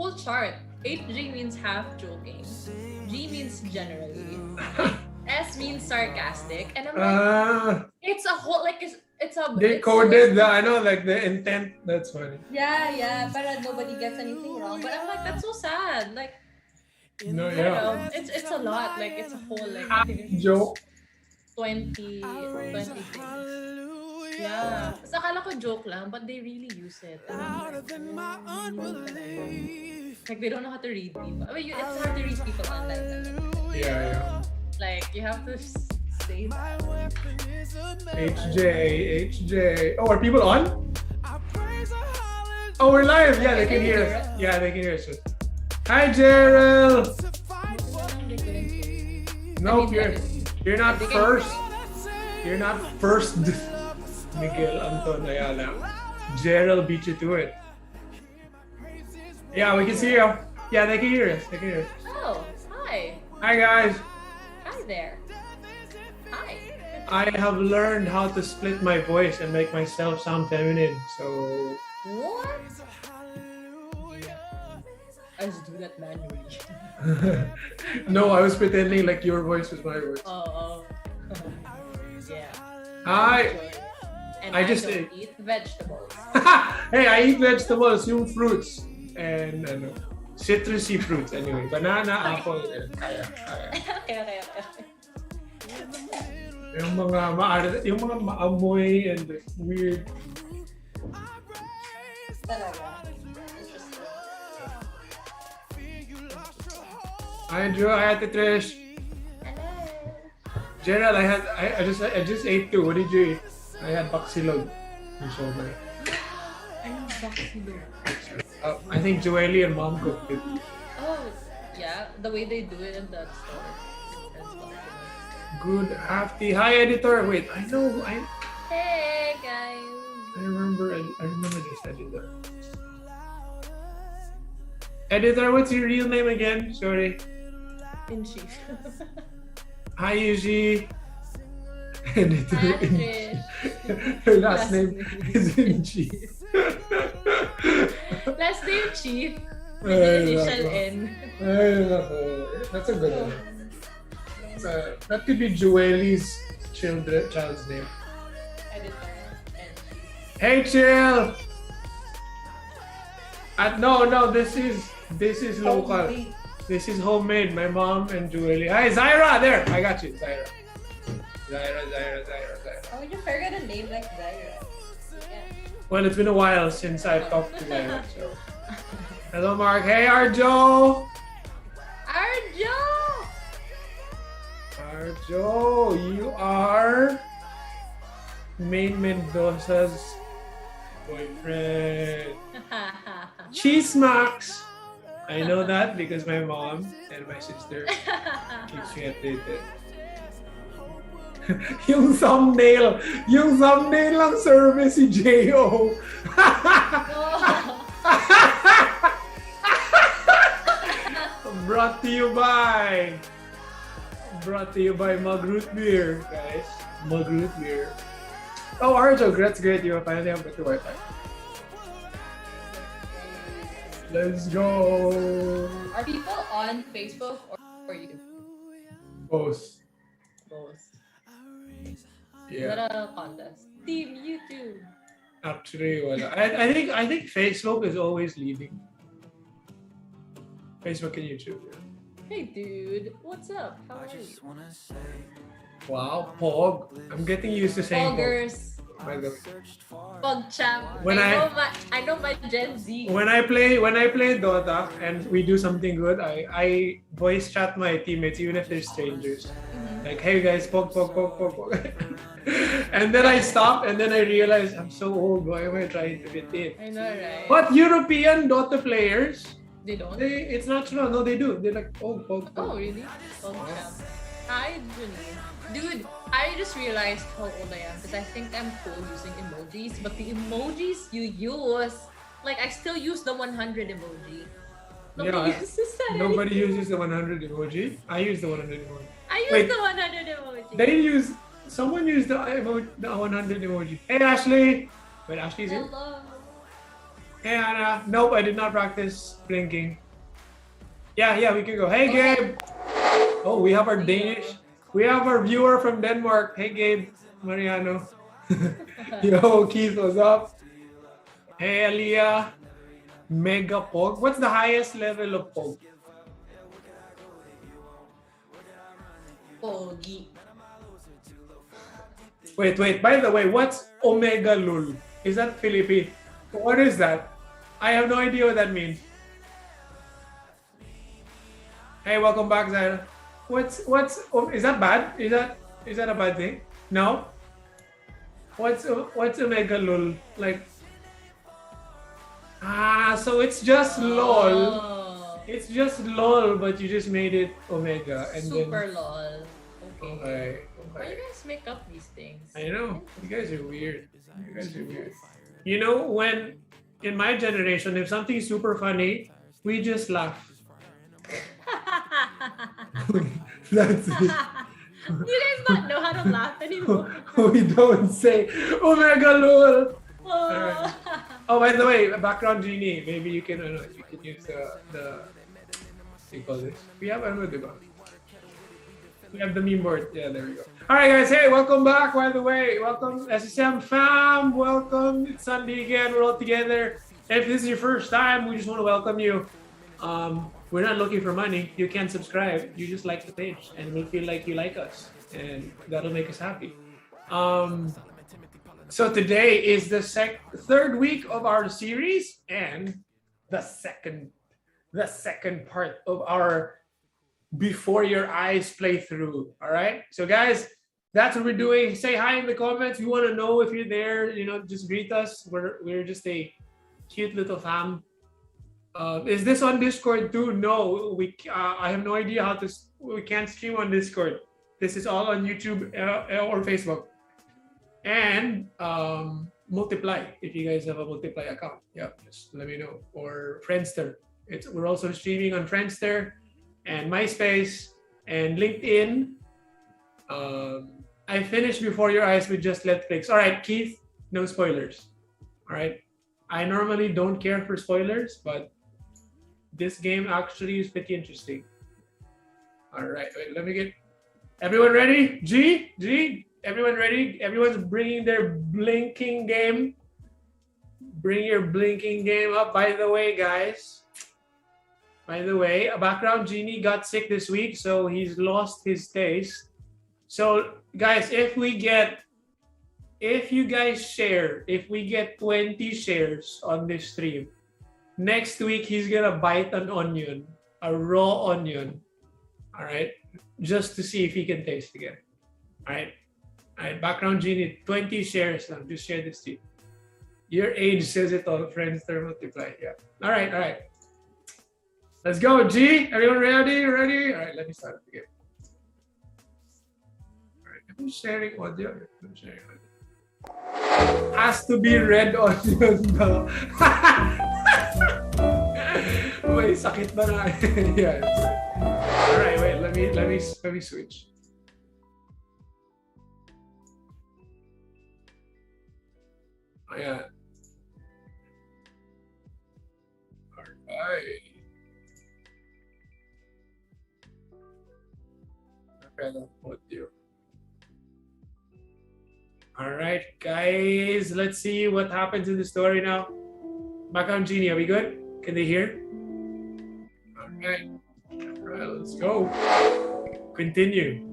whole chart. HG means half joking. G means generally. S means sarcastic. And I'm like, it's a whole, like, it's a... They coded the, I know, like the intent. That's funny. Yeah, but nobody gets anything wrong. But I'm like, that's so sad. Like, No, I don't know. It's a lot. Like, it's a whole, like, I think it's joke. 20 things. Yeah. So akala ko joke lang, but they really use it. Like, they don't know how to read people. I mean, it's hard to read people online. Yeah. Like, you have to say that. HJ. Oh, are people on? Oh, we're live. Yeah, they can hear us. Yeah, they can hear us. Hi, Gerald. Nope, you're not first. You're not first. Miguel Anton Ayala. Gerald beat you to it. Yeah, we can see you. Yeah, they can hear us. Oh, hi. Hi, guys. Hi there. Hi. I have learned how to split my voice and make myself sound feminine. So. What? I just do that manually. No, I was pretending like your voice was my voice. Oh. Yeah. Hi. And I just don't eat vegetables. Hey, I eat vegetables, yung fruits. And citrusy fruits anyway. Banana, apple, and kaya. Okay. Yung mga maamoy and weird. Hi Drew, hi Ate Trish. Hello. Gerald, I just ate too. What did you eat? I had baksilog. You saw that. I know baksilog. I think Joelle and Mom cooked it. Oh, yeah. The way they do it in that store. Good afternoon. Hi editor. Wait, I know. Hey guys. I remember this editor. Editor, what's your real name again? Sorry. In chief. Hi Yuji. Editor in chief. Her last name is in chief. Last name chief. With the initial N. That's a good one. That could be Joelle's child's name. Editor and Hey chill. No, this is local. This is homemade. My mom and Joelle. Hi Zaira, there. I got you, Zaira. Zaira. Oh, you forgot a name like Zaira. Yeah. Well, it's been a while since I've talked to Zaira. So. Hello, Mark. Hey, Arjo. Arjo, you are Maine Mendoza's boyfriend. Cheese Max. I know that because my mom and my sister keeps me updated. yung thumbnail ng service si J.O. Brought to you by Mug Root Beer, guys. Mug Root Beer. Oh, Arjo, that's great. You finally have better Wi-Fi. Let's go. Are people on Facebook or YouTube? Both. Yeah. Is that a contest? Team YouTube. Actually, wala. I think Facebook is always leading. Facebook and YouTube. Yeah. Hey dude, what's up? How are you? Wow, Pog. I'm getting used to saying Poggers. Pog. By the way. PogChamp. I know my Gen Z. When I play Dota and we do something good, I voice chat my teammates even if they're strangers. Mm-hmm. Like, hey guys, Pog. And then I stop and then I realize I'm so old. Why am I trying to fit in? I know, right? But European Dota players, they don't. It's natural. No, they do. They're like, Pog. Oh, really? PogChamp. Hi, Junie. Dude, I just realized how old I am because I think I'm cool using emojis, but the emojis you use, like I still use the 100 emoji. Nobody uses that. Nobody uses the 100 emoji. I use the 100 emoji. The 100 emoji. Someone used the 100 emoji. Hey Ashley! Wait, Ashley's here? Hello. Hey Anna. Nope, I did not practice blinking. Yeah, we can go. Hey Okay. Gabe. Oh, we have our Danish. We have our viewer from Denmark. Hey Gabe, Mariano. Yo, Keith, what's up? Hey Aliyah. Mega Pog. What's the highest level of Pog? Pogi. Wait. By the way, what's Omega Lul? Is that Philippine? What is that? I have no idea what that means. Hey, welcome back, Zaira. Is that bad? Is that a bad thing? No. What's Omega Lul like? So it's just LOL. Oh. It's just LOL, but you just made it Omega and Super then. lol. Okay. Why you guys make up these things? I know. You guys are weird. You guys are weird. You know, when in my generation, if something's super funny, we just laugh. That's it. You guys not know how to laugh anymore. We don't say Omega lol. Oh. Oh, by the way, background genie. Maybe you can use the what do you call this? We have We have the meme board. Yeah, there we go. All right, guys. Hey, welcome back. By the way, welcome SSM fam. Welcome. It's Sunday again. We're all together. If this is your first time, we just want to welcome you. We're not looking for money. You can subscribe. You just like the page, and we feel like you like us, and that'll make us happy. So today is the third week of our series, and the second part of our Before Your Eyes playthrough. All right. So guys, that's what we're doing. Say hi in the comments. We want to know if you're there. You know, just greet us. We're just a cute little fam. Is this on Discord too? No, I have no idea how to. We can't stream on Discord. This is all on YouTube or Facebook. And Multiply. If you guys have a Multiply account, yeah, just let me know. Or Friendster. We're also streaming on Friendster and MySpace and LinkedIn. I finished Before Your Eyes with just Netflix. All right, Keith, no spoilers. All right. I normally don't care for spoilers, but this game actually is pretty interesting. All right, wait, let me get everyone ready. G, everyone ready? Everyone's bringing their blinking game. Bring your blinking game up. By the way, guys. A background genie got sick this week, so he's lost his taste. So, guys, if we get 20 shares on this stream, next week he's gonna bite an onion, a raw onion. All right, just to see if he can taste again. All right, background genie, 20 shares now. Just share this to you. Your age says it all. Friendster Multiply. Yeah. All right. Let's go, G. Everyone ready? All right, let me start again. All right, I'm sharing audio. Has to be red onion though. May sakit ba na? Yeah. All right, wait. Let me switch. Oh, yeah. All right. Audio. All right, guys. Let's see what happens in the story now. Background genie, are we good? Can they hear? All right, let's go. Continue.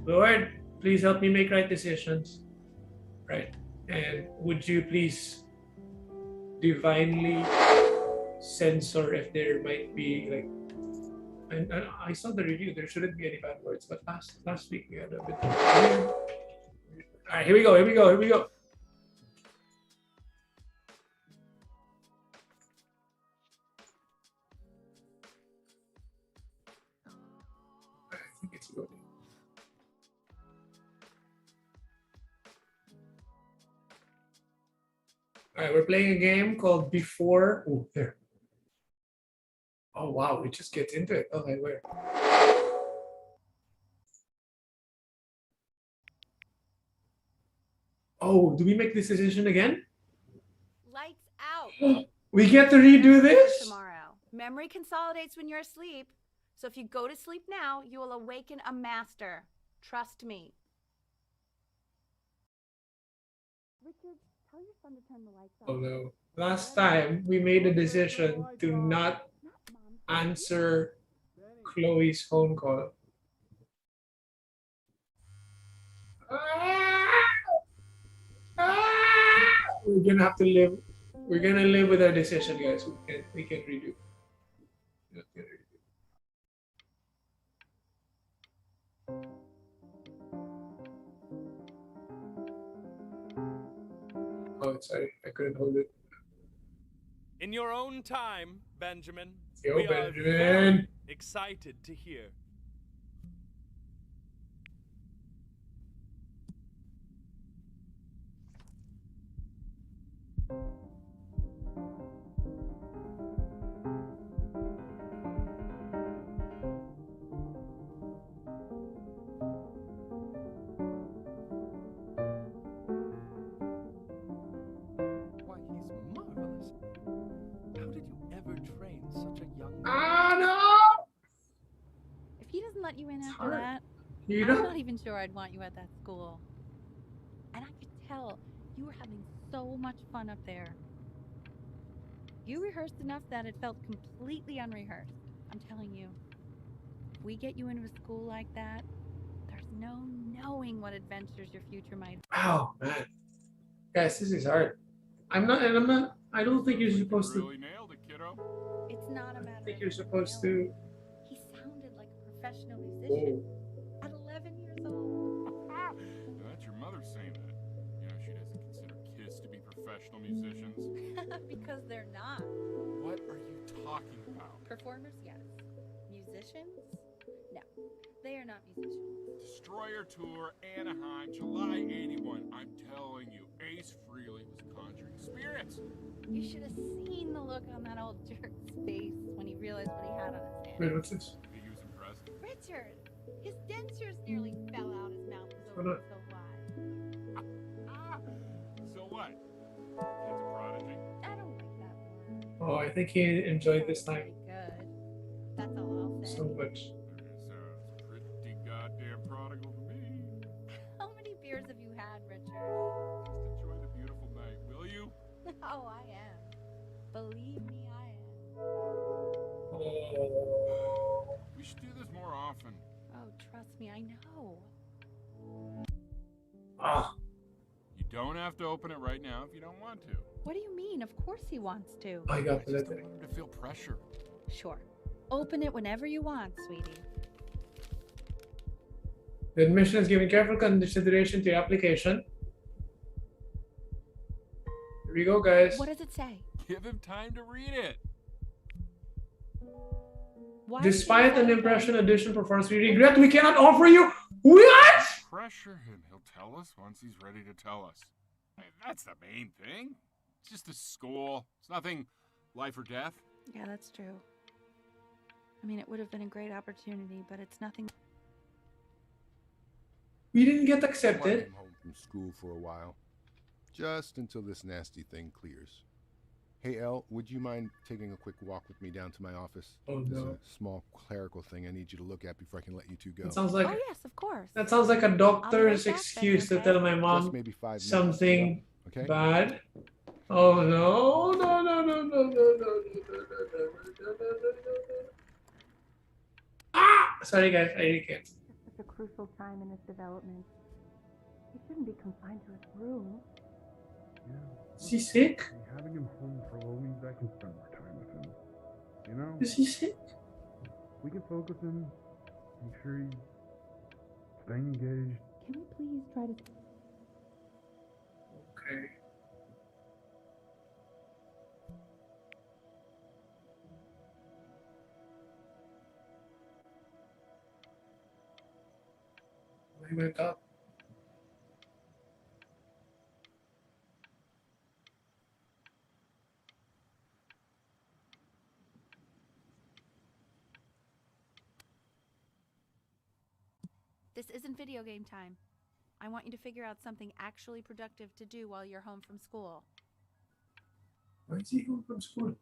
Lord, please help me make right decisions. Right, and would you please divinely censor if there might be like. And I saw the review. There shouldn't be any bad words, but last week we had a bit. All right, here we go. I think it's good. All right, we're playing a game called Before. Oh, there. Oh wow, it just gets into it. Okay, where? Oh, do we make this decision again? Lights out. We get to redo this? Tomorrow. Memory consolidates when you're asleep. So if you go to sleep now, you will awaken a master. Trust me. Richard, tell your son to turn the lights Oh off. no. Last time we made a decision to not answer Chloe's phone call. We're gonna have to live. We're gonna live with our decision, guys. We can redo. Oh, sorry, I couldn't hold it. In your own time, Benjamin. Yo, we Benjamin. are very excited to hear. Why, he's marvelous. How did you ever train such a young man? Ah no! If he doesn't let you in after hard. that, You I'm know? not even sure I'd want you at that school. And I could tell you were having so much fun up there. You rehearsed enough that it felt completely unrehearsed. I'm telling you, if we get you into a school like that, there's no knowing what adventures your future might. Wow, man. Guys, this is hard. I don't think you're supposed to. Really nailed it, kiddo. It's not a I matter think of you're supposed to. He sounded like a professional musician at 11 years old. Now that's your mother saying that. You know, she doesn't consider kids to be professional musicians. Because they're not. What are you talking about? Performers, yes. Musicians? No. They are not musicians. Destroyer Tour, Anaheim, July 81. I'm telling you, Ace Frehley was conjuring spirits. You should have seen the look on that old jerk's face when he realized what he had on his hand. Wait, what's this? I think he was impressed. Richard! His dentures nearly fell out. His mouth was Hold open on. so wide. So what? Kid's a prodigy. I don't like that word. Oh, I think he enjoyed this Sounds time pretty good. That's all I'll say. so much. Sounds pretty goddamn prodigal to me. How many beers have you had, Richard? Just enjoy the beautiful night, will you? Oh, I am. Believe me, I am. Oh. We should do this more often. Oh, trust me, I know. Ah. You don't have to open it right now if you don't want to. What do you mean? Of course he wants to. I I got the just don't letter. want him to feel pressure. Sure. Open it whenever you want, sweetie. The admission is giving careful consideration to your application. Here we go, guys. What does it say? Give him time to read it. Why Despite an impression edition performance we regret, we cannot offer you. What? Pressure him. He'll tell us once he's ready to tell us. Hey, that's the main thing. It's just a school. It's nothing life or death. Yeah, that's true. I mean, it would have been a great opportunity, but it's nothing. We didn't get I accepted. came home from school for a while, just until this nasty thing clears. Hey, Elle, would you mind taking a quick walk with me down to my office? Oh, There's no. a small clerical thing I need you to look at before I can let you two go. That sounds like Oh, yes, of course. that sounds like a doctor's back then, excuse to okay? tell my Just mom maybe 5 minutes. something Okay? bad. Oh no! No! No! No! No! No! No! No! No! No! Ah! Sorry, guys. I really can't. Such a crucial time in his development. He shouldn't be confined to his room. Yeah. Is he sick? Having him home for a while means I can spend more time with him. You know? Is he sick? We can focus him, make sure he's staying engaged. Can we please try to... Okay. He went up. This isn't video game time. I want you to figure out something actually productive to do while you're home from school. Why is he home from school?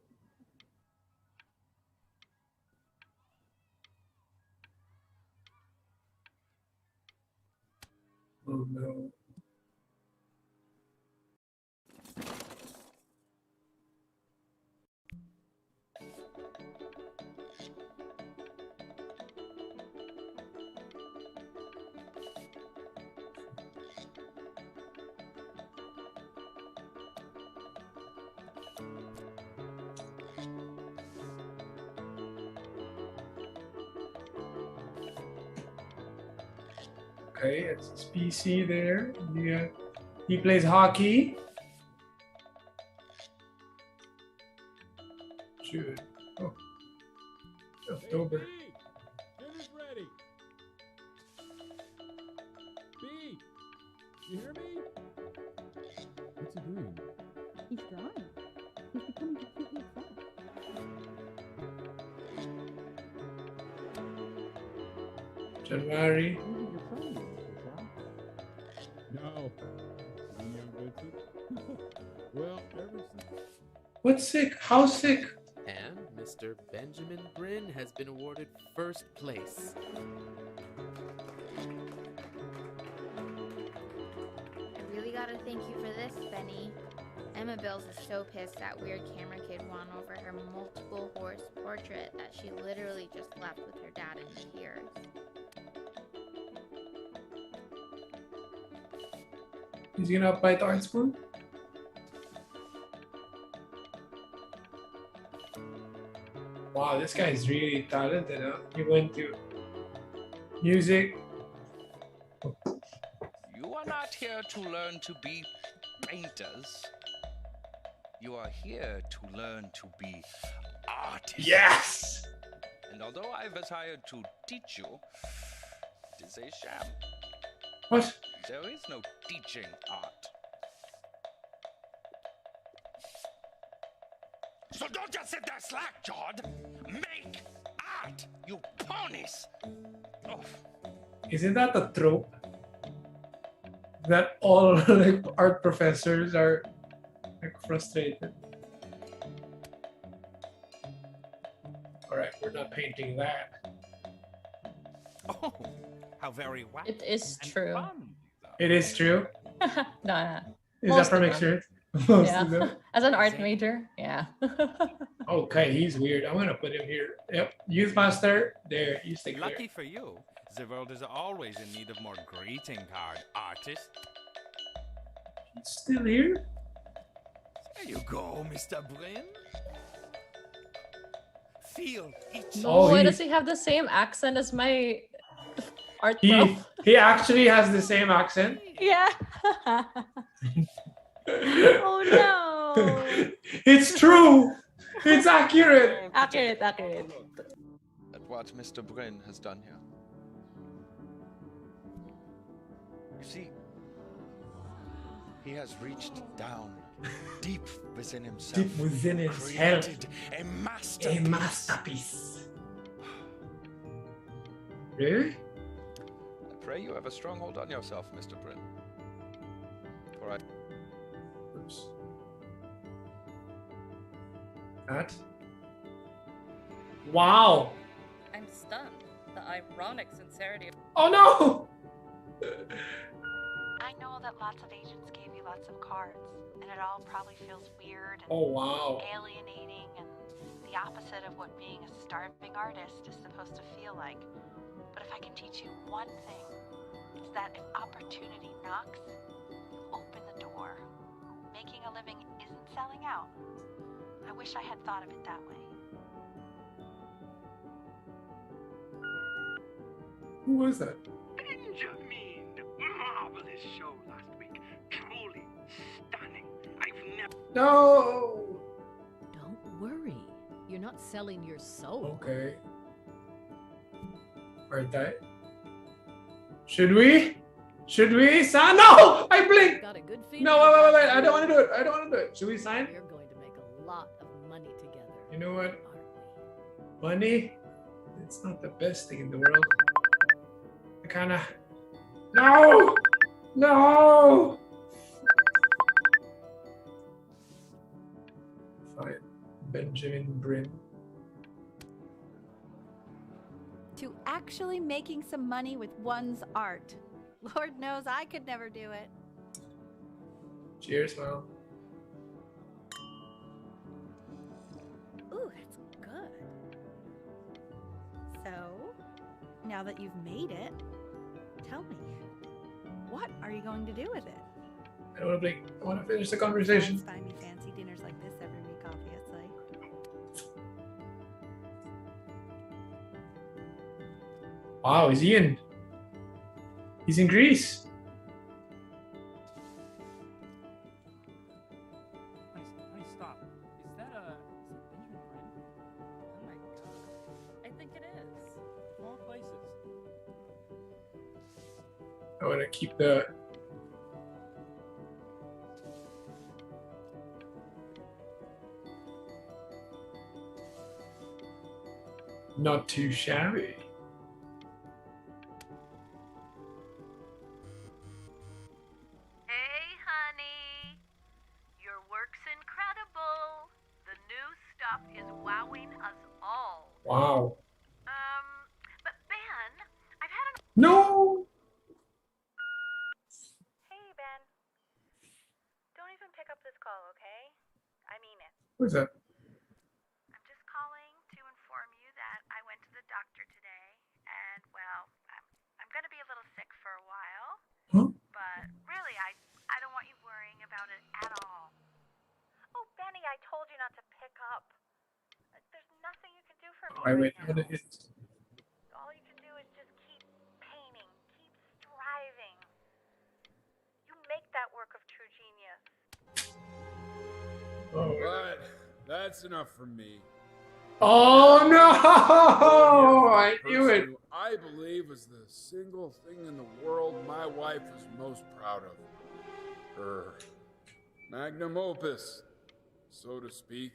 Oh no. Okay, it's his PC there. Yeah, he plays hockey. Shoot. Oh, October. Dinner's ready. B, you hear me? What's he doing? He's drawing. He's becoming completely obsessed. January. No. Young Vincent? Well, ever since. What's sick? How sick? And Mr. Benjamin Bryn has been awarded first place. I really gotta thank you for this, Benny. Emma Bills is so pissed that weird camera kid won over her multiple horse portrait that she literally just left with her dad in tears. He's gonna apply to art school? Wow, this guy is really talented, huh? He went to music. You are not here to learn to be painters. You are here to learn to be artists. Yes! And although I was hired to teach you, it is a sham. What? There is no teaching art. So don't just sit there slack-jawed. Make art, you ponies. Oh. Isn't that a trope? That all like art professors are like frustrated. Alright, we're not painting that. Oh, how very wacky. It is true. It is true. No. Is Most that from of them. experience? Most Yeah. of them. As an art major, yeah. Okay, he's weird. I'm gonna put him here. Yep. Youth master. There, you stick Lucky there. for you, the world is always in need of more greeting card artists. He's still here? There you go, Mr. Bryn. Feel it. No, Oh, why he- does he have the same accent as my art He bro? he actually has the same accent. Yeah. Oh no. It's true. It's accurate. Accurate. At what Mr. Bryn has done here. You see, he has reached down deep within himself. Deep within himself. Created a masterpiece. A masterpiece. Really? I pray you have a strong hold on yourself, Mr. Bryn. For I... Oops. That. Wow. I'm stunned. The ironic sincerity of. Oh no. I know that lots of agents gave you lots of cards, and it all probably feels weird and Oh wow. alienating and the opposite of what being a starving artist is supposed to feel like. But if I can teach you one thing, it's that if opportunity knocks, open the door. Making a living isn't selling out. I wish I had thought of it that way. Who was that? Benjamin! Marvelous show last week. Truly stunning. I've never... No. Don't worry. You're not selling your soul. Okay. Aren't I? Should we? Should we sign? No! I blinked! Got a good feeling. No, wait. I don't want to do it. I don't want to do it. Should we sign? We're going to make a lot of money together. You know what? Aren't we? Money? It's not the best thing in the world. I kinda... No! No! Benjamin Brin. To actually making some money with one's art. Lord knows I could never do it. Cheers, Mom. Ooh, that's good. So, now that you've made it, tell me, what are you going to do with it? I want to play. I want to finish the conversation. Buy me fancy dinners like this every week, obviously. Wow, is he in? He's in Greece. Honey, stop. Is that Benjamin Brin? Oh my god. I think it is. Of all places. I want to keep the. Not too shabby. Hey, honey. Your work's incredible. The new stuff is wowing us all. Wow. But Ben, I've had an... No. Hey, Ben. Don't even pick up this call, okay? I mean it. What's that? I'm just calling to inform you that I went to the doctor today, and, well, I'm going to be a little sick for a while. Huh? But really, I don't want you worrying about it at all. Oh, Benny, I told you not to pick up. There's nothing you can do for me right now. All you can do is just keep painting, keep striving. You make that work of true genius. But that's enough from me. Oh no! I knew it. Who I believe is the single thing in the world my wife was most proud of. Her magnum opus, so to speak.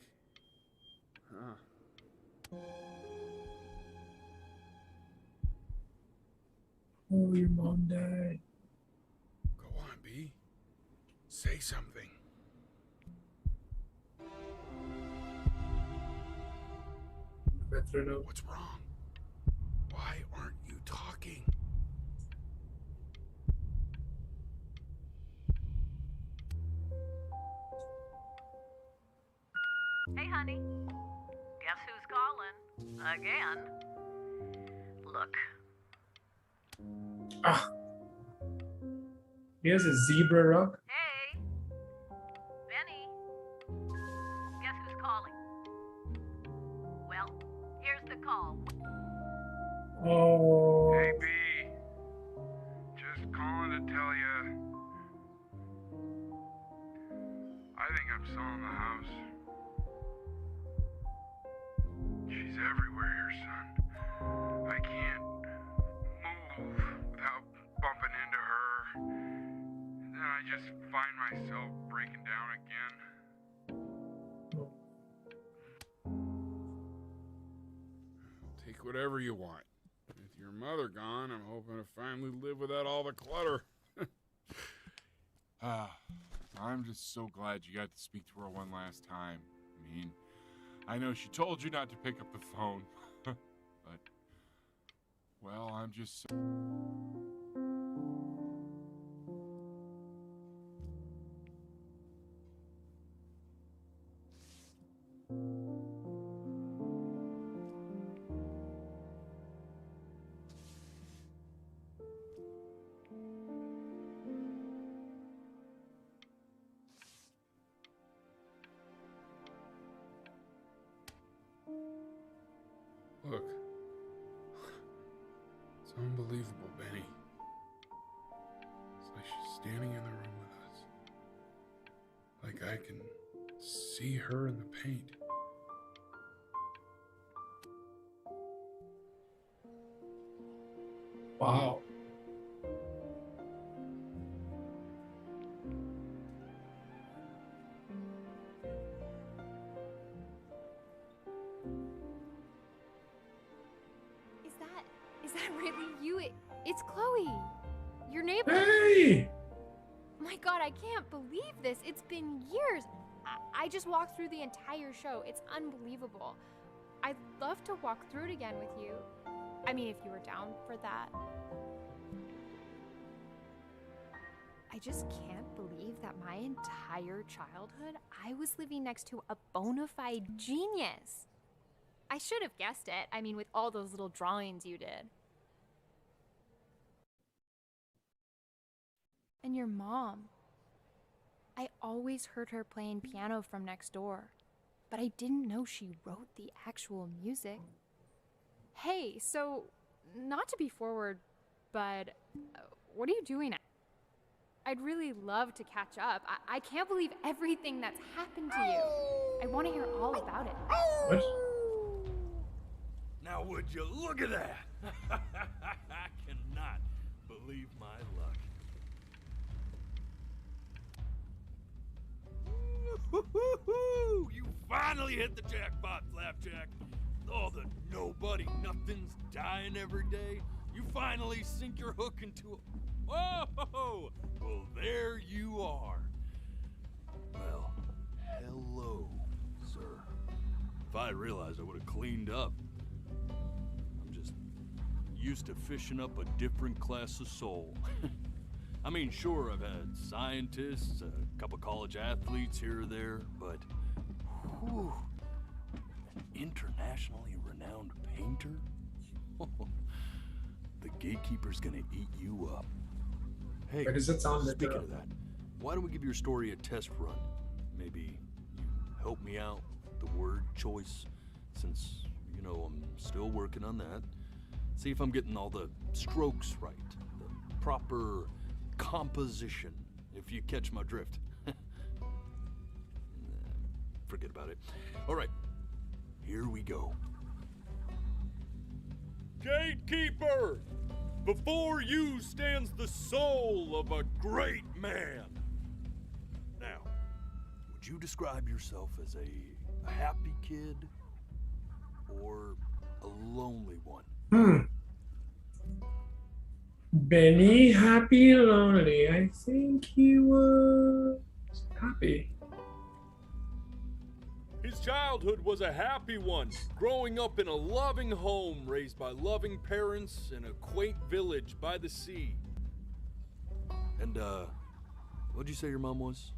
Oh, your mom died. Go on, B. Say something. What's wrong? Why aren't you talking? Hey, honey. Guess who's calling? Again. Look. Ah. He has a zebra rug. Hey. Benny. Guess who's calling? Well, here's the call. Oh. Hey, B. Just calling to tell you. I think I'm selling the house. She's everywhere here, son. I can't move without bumping into her. And then I just find myself breaking down again. Take whatever you want. With your mother gone, I'm hoping to finally live without all the clutter. I'm just so glad you got to speak to her one last time. I mean, I know she told you not to pick up the phone, but, well, I'm just so... Look. It's unbelievable, Benny. It's like she's standing in the room with us. Like I can see her in the paint. Wow. Is that really you? It's Chloe, your neighbor. Hey! My God, I can't believe this. It's been years. I just walked through the entire show. It's unbelievable. I'd love to walk through it again with you. I mean, if you were down for that. I just can't believe that my entire childhood, I was living next to a bona fide genius. I should have guessed it. I mean, with all those little drawings you did. And your mom. I always heard her playing piano from next door, but I didn't know she wrote the actual music. Hey, so, not to be forward, but what are you doing? I'd really love to catch up. I can't believe everything that's happened to you. I want to hear all about it. What? Now would you look at that? I cannot believe my luck. Woo-hoo-hoo-hoo! You finally hit the jackpot, Flapjack. Oh, the nobody nothings dying every day. You finally sink your hook into a... Whoa! Well, there you are. Well, hello, sir. If I realized, I would have cleaned up. I'm just used to fishing up a different class of soul. I mean, sure, I've had scientists, a couple college athletes here or there, but whew, an internationally renowned painter? The gatekeeper's gonna eat you up. Hey, Why does it sound like speaking of that, why don't we give your story a test run? Maybe you help me out with the word choice, since, you know, I'm still working on that. See if I'm getting all the strokes right, the proper composition, if you catch my drift. Forget about it. All right, here we go. Gatekeeper! Before you stands the soul of a great man. Now, would you describe yourself as a happy kid or a lonely one? Benny, happy, lonely. I think he was happy. His childhood was a happy one, growing up in a loving home, raised by loving parents in a quaint village by the sea. And, what'd you say your mom was?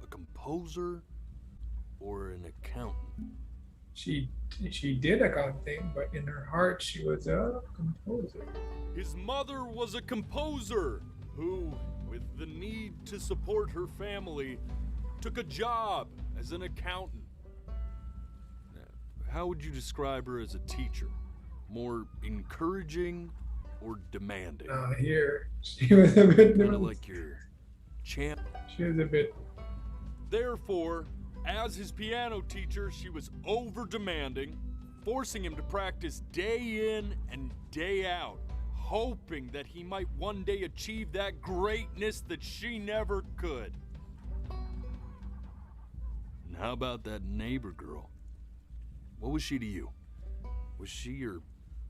A composer or an accountant? She did accounting, but in her heart, she was a composer. His mother was a composer who, with the need to support her family, took a job as an accountant. How would you describe her as a teacher? More encouraging or demanding? Here, she was a bit kind of like your champ. She was a bit. Therefore, as his piano teacher, she was over-demanding, forcing him to practice day in and day out, hoping that he might one day achieve that greatness that she never could. And how about that neighbor girl? What was she to you? Was she your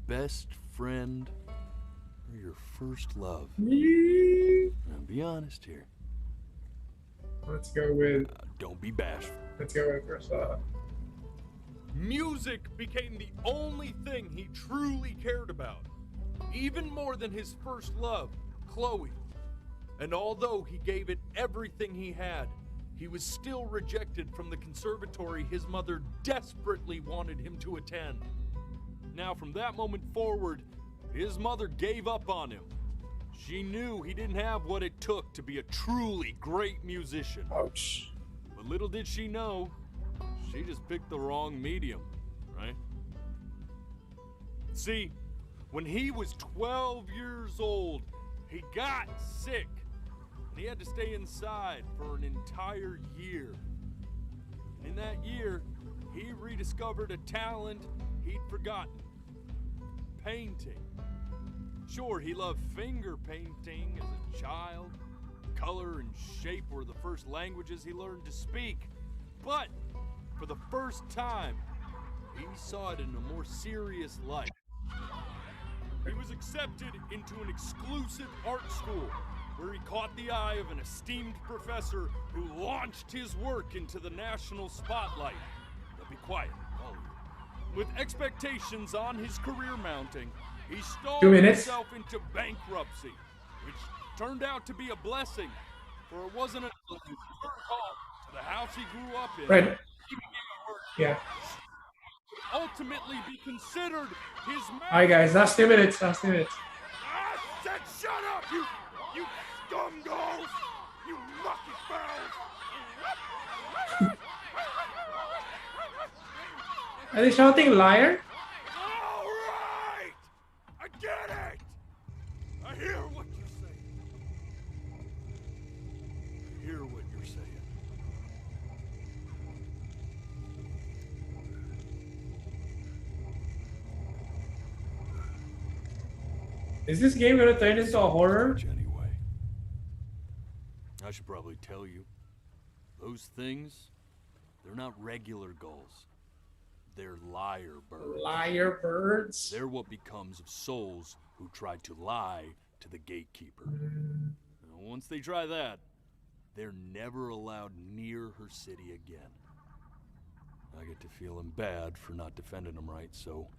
best friend or your first love? Now be honest here. Let's go with. Don't be bashful. Let's go with first love. Music became the only thing he truly cared about, even more than his first love, Chloe. And although he gave it everything he had, he was still rejected from the conservatory his mother desperately wanted him to attend. Now, from that moment forward, his mother gave up on him. She knew he didn't have what it took to be a truly great musician. Ouch. But little did she know, she just picked the wrong medium, right? See, when he was 12 years old, he got sick. And he had to stay inside for an entire year. And in that year, he rediscovered a talent he'd forgotten. Painting. Sure, he loved finger painting as a child. Color and shape were the first languages he learned to speak. But for the first time, he saw it in a more serious light. He was accepted into an exclusive art school, where he caught the eye of an esteemed professor who launched his work into the national spotlight. Now be quiet, all of you. With expectations on his career mounting, he stalled 2 minutes. himself into bankruptcy, which turned out to be a blessing, for it wasn't until he returned home to the house he grew up in Right. he began work. Yeah. Ultimately be considered his All right, guys. Last 2 minutes. Last 2 minutes. I said shut up, you scumballs! You lucky fowls! Are they shouting liar? All right! I get it! I hear what you're saying. I hear what you're saying. Is this game gonna turn into a horror? Anyway, I should probably tell you, those things, they're not regular gulls. They're lyre birds. Liar birds. They're what becomes of souls who tried to lie to the gatekeeper. Now, once they try that, they're never allowed near her city again. I get to feeling bad for not defending them right, so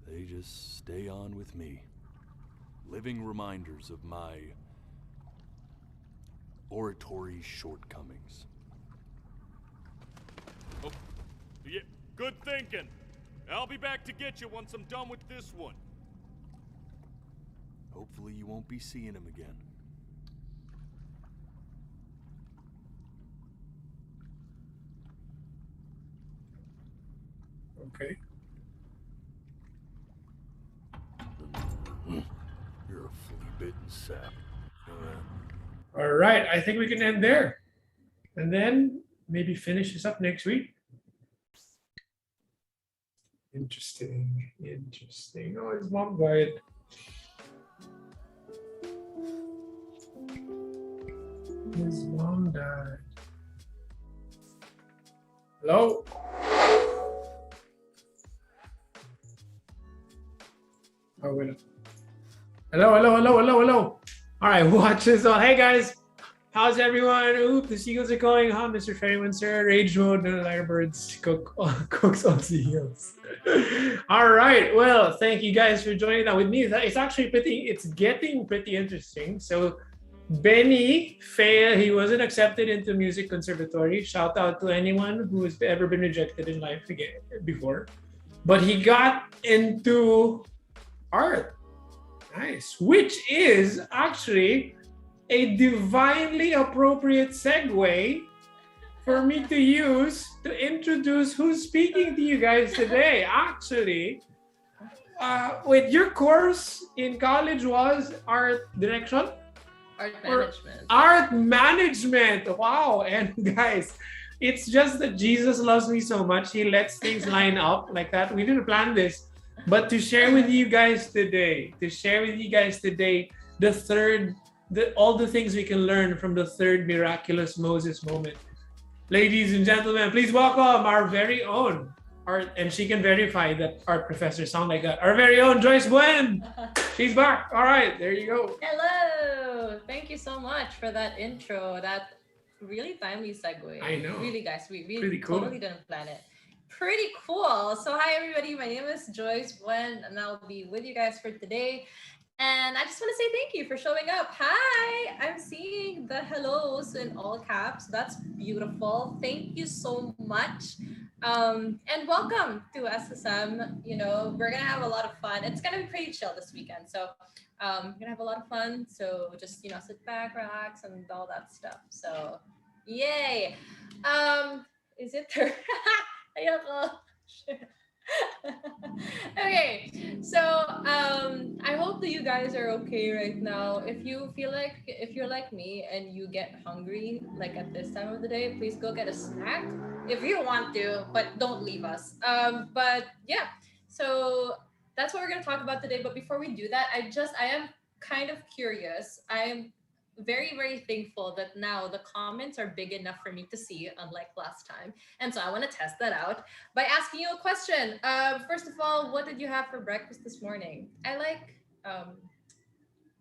they just stay on with me. Living reminders of my oratory shortcomings. Oh, yeah, good thinking. I'll be back to get you once I'm done with this one. Hopefully you won't be seeing him again. Okay. You're a flea-bitten sap. All right. I think we can end there. And then maybe finish this up next week. Interesting. Interesting. Oh, his mom died. His mom died. Hello? Oh, wait. Hello. All right, watch this on. Hey, guys. How's everyone? Oop, the seagulls are going, huh? Mr. Ferryman, sir. Rage mode, no lyrebirds. Cooks on seagulls. All right. Well, thank you guys for joining that with me. It's actually it's getting pretty interesting. So, Benny failed. He wasn't accepted into music conservatory. Shout out to anyone who has ever been rejected in life before. But he got into art. Nice. Which is actually a divinely appropriate segue for me to use to introduce who's speaking to you guys today. Actually, wait, your course in college was art direction? Art management. Art management. Wow. And guys, it's just that Jesus loves me so much. He lets things line up like that. We didn't plan this, but to share with you guys today, all the things we can learn from the third Miraculous Moses moment. Ladies and gentlemen, please welcome our very own art, and she can verify that art professors sound like that. Our very own Joyce Buen. She's back. All right, there you go. Hello. Thank you so much for that intro. That really timely segue. I know. Really, guys, we Pretty cool. totally didn't plan it. Pretty cool. So hi, everybody. My name is Joyce Buen, and I'll be with you guys for today. And I just want to say thank you for showing up. Hi, I'm seeing the hellos in all caps. That's beautiful. Thank you so much. And welcome to SSM. You know, we're going to have a lot of fun. It's going to be pretty chill this weekend. So we're going to have a lot of fun. So just, sit back, relax, and all that stuff. So yay. Is it there? Ayoko. Okay, so I hope that you guys are okay right now. If you're like me and you get hungry like at this time of the day, please go get a snack if you want to, but don't leave us. But yeah, so that's what we're gonna talk about today. But before we do that, I am kind of curious. I'm very, very thankful that now the comments are big enough for me to see, unlike last time. And so I want to test that out by asking you a question. First of all, what did you have for breakfast this morning? I like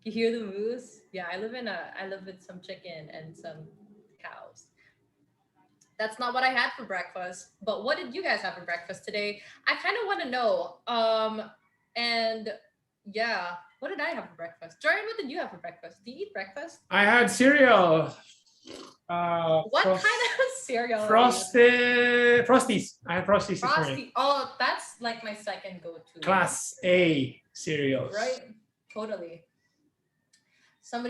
You hear the moose? Yeah, I live with some chicken and some cows. That's not what I had for breakfast. But what did you guys have for breakfast today? I kind of want to know. And yeah, what did I have for breakfast? Jordan, what did you have for breakfast? Do you eat breakfast? I had cereal. What kind of cereal? Frosties. I had Frosties this morning. Frosty. Oh, that's like my second go-to. Class A cereals. Right? Totally. Some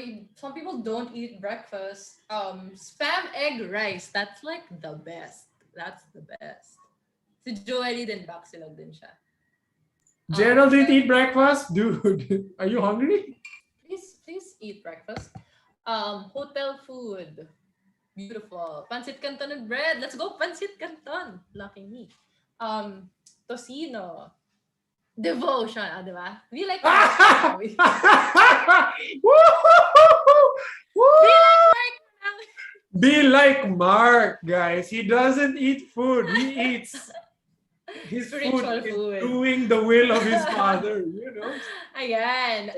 people don't eat breakfast. Spam egg rice. That's like the best. That's the best. Si Joey din baksilog din siya. Gerald didn't eat breakfast? Dude, are you hungry? Please eat breakfast. Hotel food. Beautiful. Pancit Canton and bread. Let's go Pancit Canton. Lucky me. Tocino. Devotion, di ba? We like Be like Mark, guys. He doesn't eat food. He eats his food is doing the will of his father, you know. Ayan.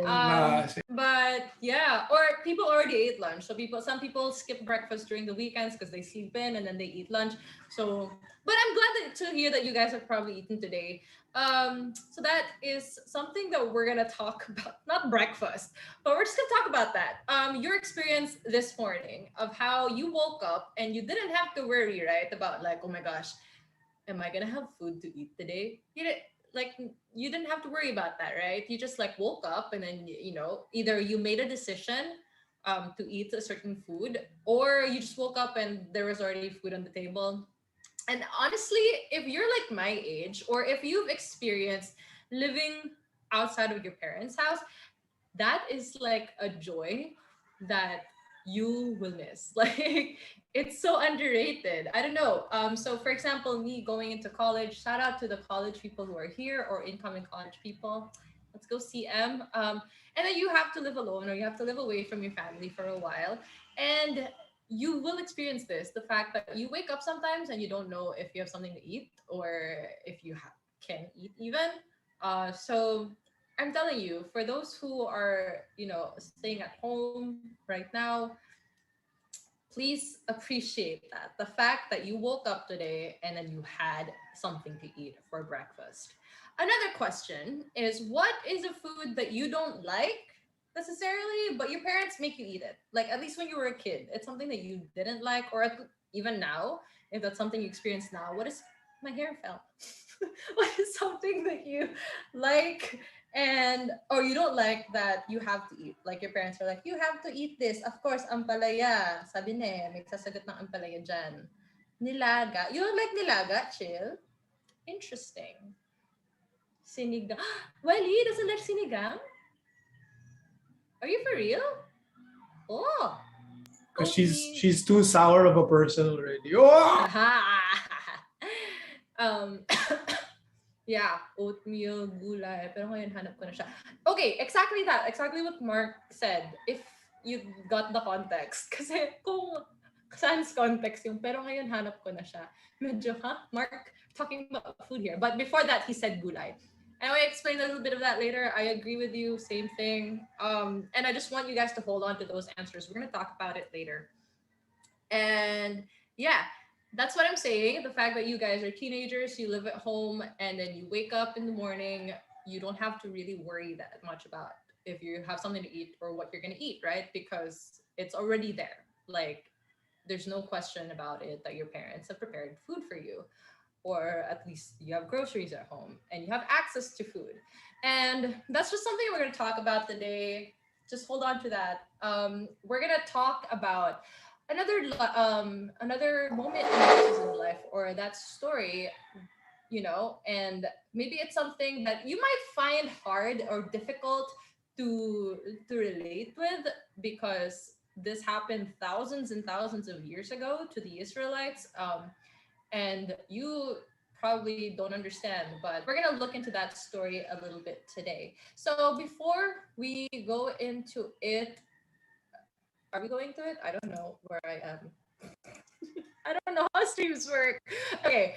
But yeah, or people already ate lunch. So some people skip breakfast during the weekends because they sleep in and then they eat lunch. So, but I'm glad to hear that you guys have probably eaten today. So that is something that we're gonna talk about, not breakfast, but we're just gonna talk about that. Your experience this morning of how you woke up and you didn't have to worry, right? About like, oh my gosh, am I gonna have food to eat today? You didn't have to worry about that, right? You just like woke up and then either you made a decision to eat a certain food, or you just woke up and there was already food on the table. And honestly, if you're like my age, or if you've experienced living outside of your parents' house, that is like a joy that you will miss. Like, it's so underrated. I don't know. So for example, me going into college, shout out to the college people who are here or incoming college people. Let's go CM. And then you have to live alone, or you have to live away from your family for a while. And you will experience this, the fact that you wake up sometimes and you don't know if you have something to eat or if you can eat even. So I'm telling you, for those who are, staying at home right now, please appreciate that. The fact that you woke up today and then you had something to eat for breakfast. Another question is, what is a food that you don't like necessarily, but your parents make you eat it? Like, at least when you were a kid, it's something that you didn't like, or even now, if that's something you experience now, what is my hair fell? What is something that you like or you don't like that you have to eat? Like your parents are like, you have to eat this. Of course, ampalaya. Sabi na may sasagot ng ampalaya dyan. Nilaga. You don't like nilaga? Chill. Interesting. Sinigang. Wally doesn't like sinigang? Are you for real? Oh. Because she's too sour of a person already. Oh! Yeah, oatmeal, gulay. Pero ngayon hanap ko na siya. Okay, exactly that. Exactly what Mark said. If you got the context. Kasi kung sans context yung, pero ngayon hanap ko na siya. Medyo, Mark talking about food here. But before that, he said gulay. And I will explain a little bit of that later. I agree with you, same thing. And I just want you guys to hold on to those answers. We're going to talk about it later. And yeah, that's what I'm saying. The fact that you guys are teenagers, you live at home, and then you wake up in the morning, you don't have to really worry that much about if you have something to eat or what you're going to eat, right? Because it's already there. Like, there's no question about it that your parents have prepared food for you, or at least you have groceries at home and you have access to food. And that's just something we're going to talk about today. Just hold on to that. We're going to talk about another moment in Moses' life, or that story, and maybe it's something that you might find hard or difficult to relate with, because this happened thousands and thousands of years ago to the Israelites, and you probably don't understand, but we're gonna look into that story a little bit today. So before we go into it, are we going to it? I don't know where I am. I don't know how streams work. Okay.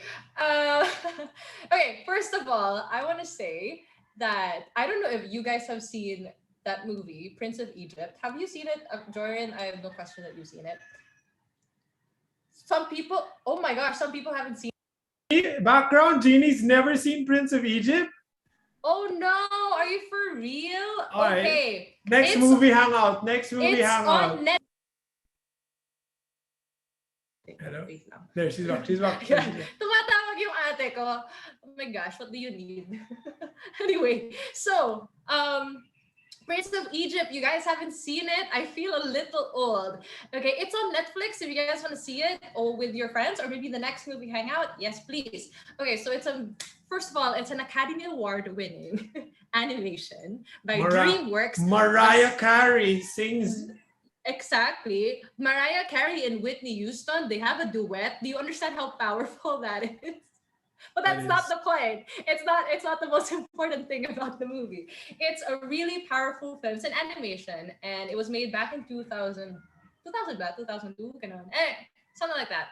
Okay, first of all, I want to say that I don't know if you guys have seen that movie, Prince of Egypt. Have you seen it, Jordan? I have no question that you've seen it. Some people, oh my gosh, some people haven't seen it. Background, Jeannie's never seen Prince of Egypt. Oh no, are you for real? All right. Okay. Next movie hangout. Next movie it's hangout. on Net. Hello? There, she's back. She's back. Yeah. Tumatawag yung ate ko. Oh my gosh, what do you need? Anyway, so Prince of Egypt, you guys haven't seen it. I feel a little old. Okay, it's on Netflix if you guys want to see it, or with your friends, or maybe the next movie hangout. Yes, please. Okay, so it's first of all, it's an Academy Award winning animation by DreamWorks. Mariah Carey sings. Exactly. Mariah Carey and Whitney Houston, they have a duet. Do you understand how powerful that is? But that's not the point. It's not the most important thing about the movie. It's a really powerful film. It's an animation, and it was made back in 2002, something like that.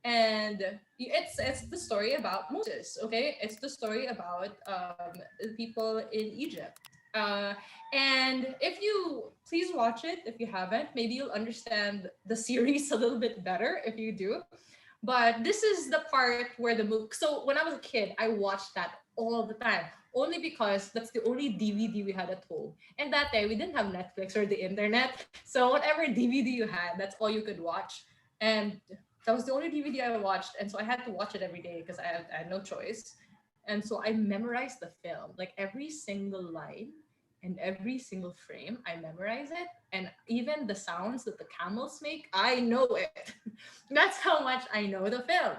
And it's the story about Moses, okay? It's the story about the people in Egypt. And if you please watch it, if you haven't, maybe you'll understand the series a little bit better if you do. But this is the part where the movie. So when I was a kid, I watched that all the time, only because that's the only DVD we had at home. And that day we didn't have Netflix or the internet, so whatever DVD you had, that's all you could watch. And that was the only DVD I watched, and so I had to watch it every day because I had no choice. And so I memorized the film, like every single line and every single frame. I memorize it, and even the sounds that the camels make, I know it. That's how much I know the film.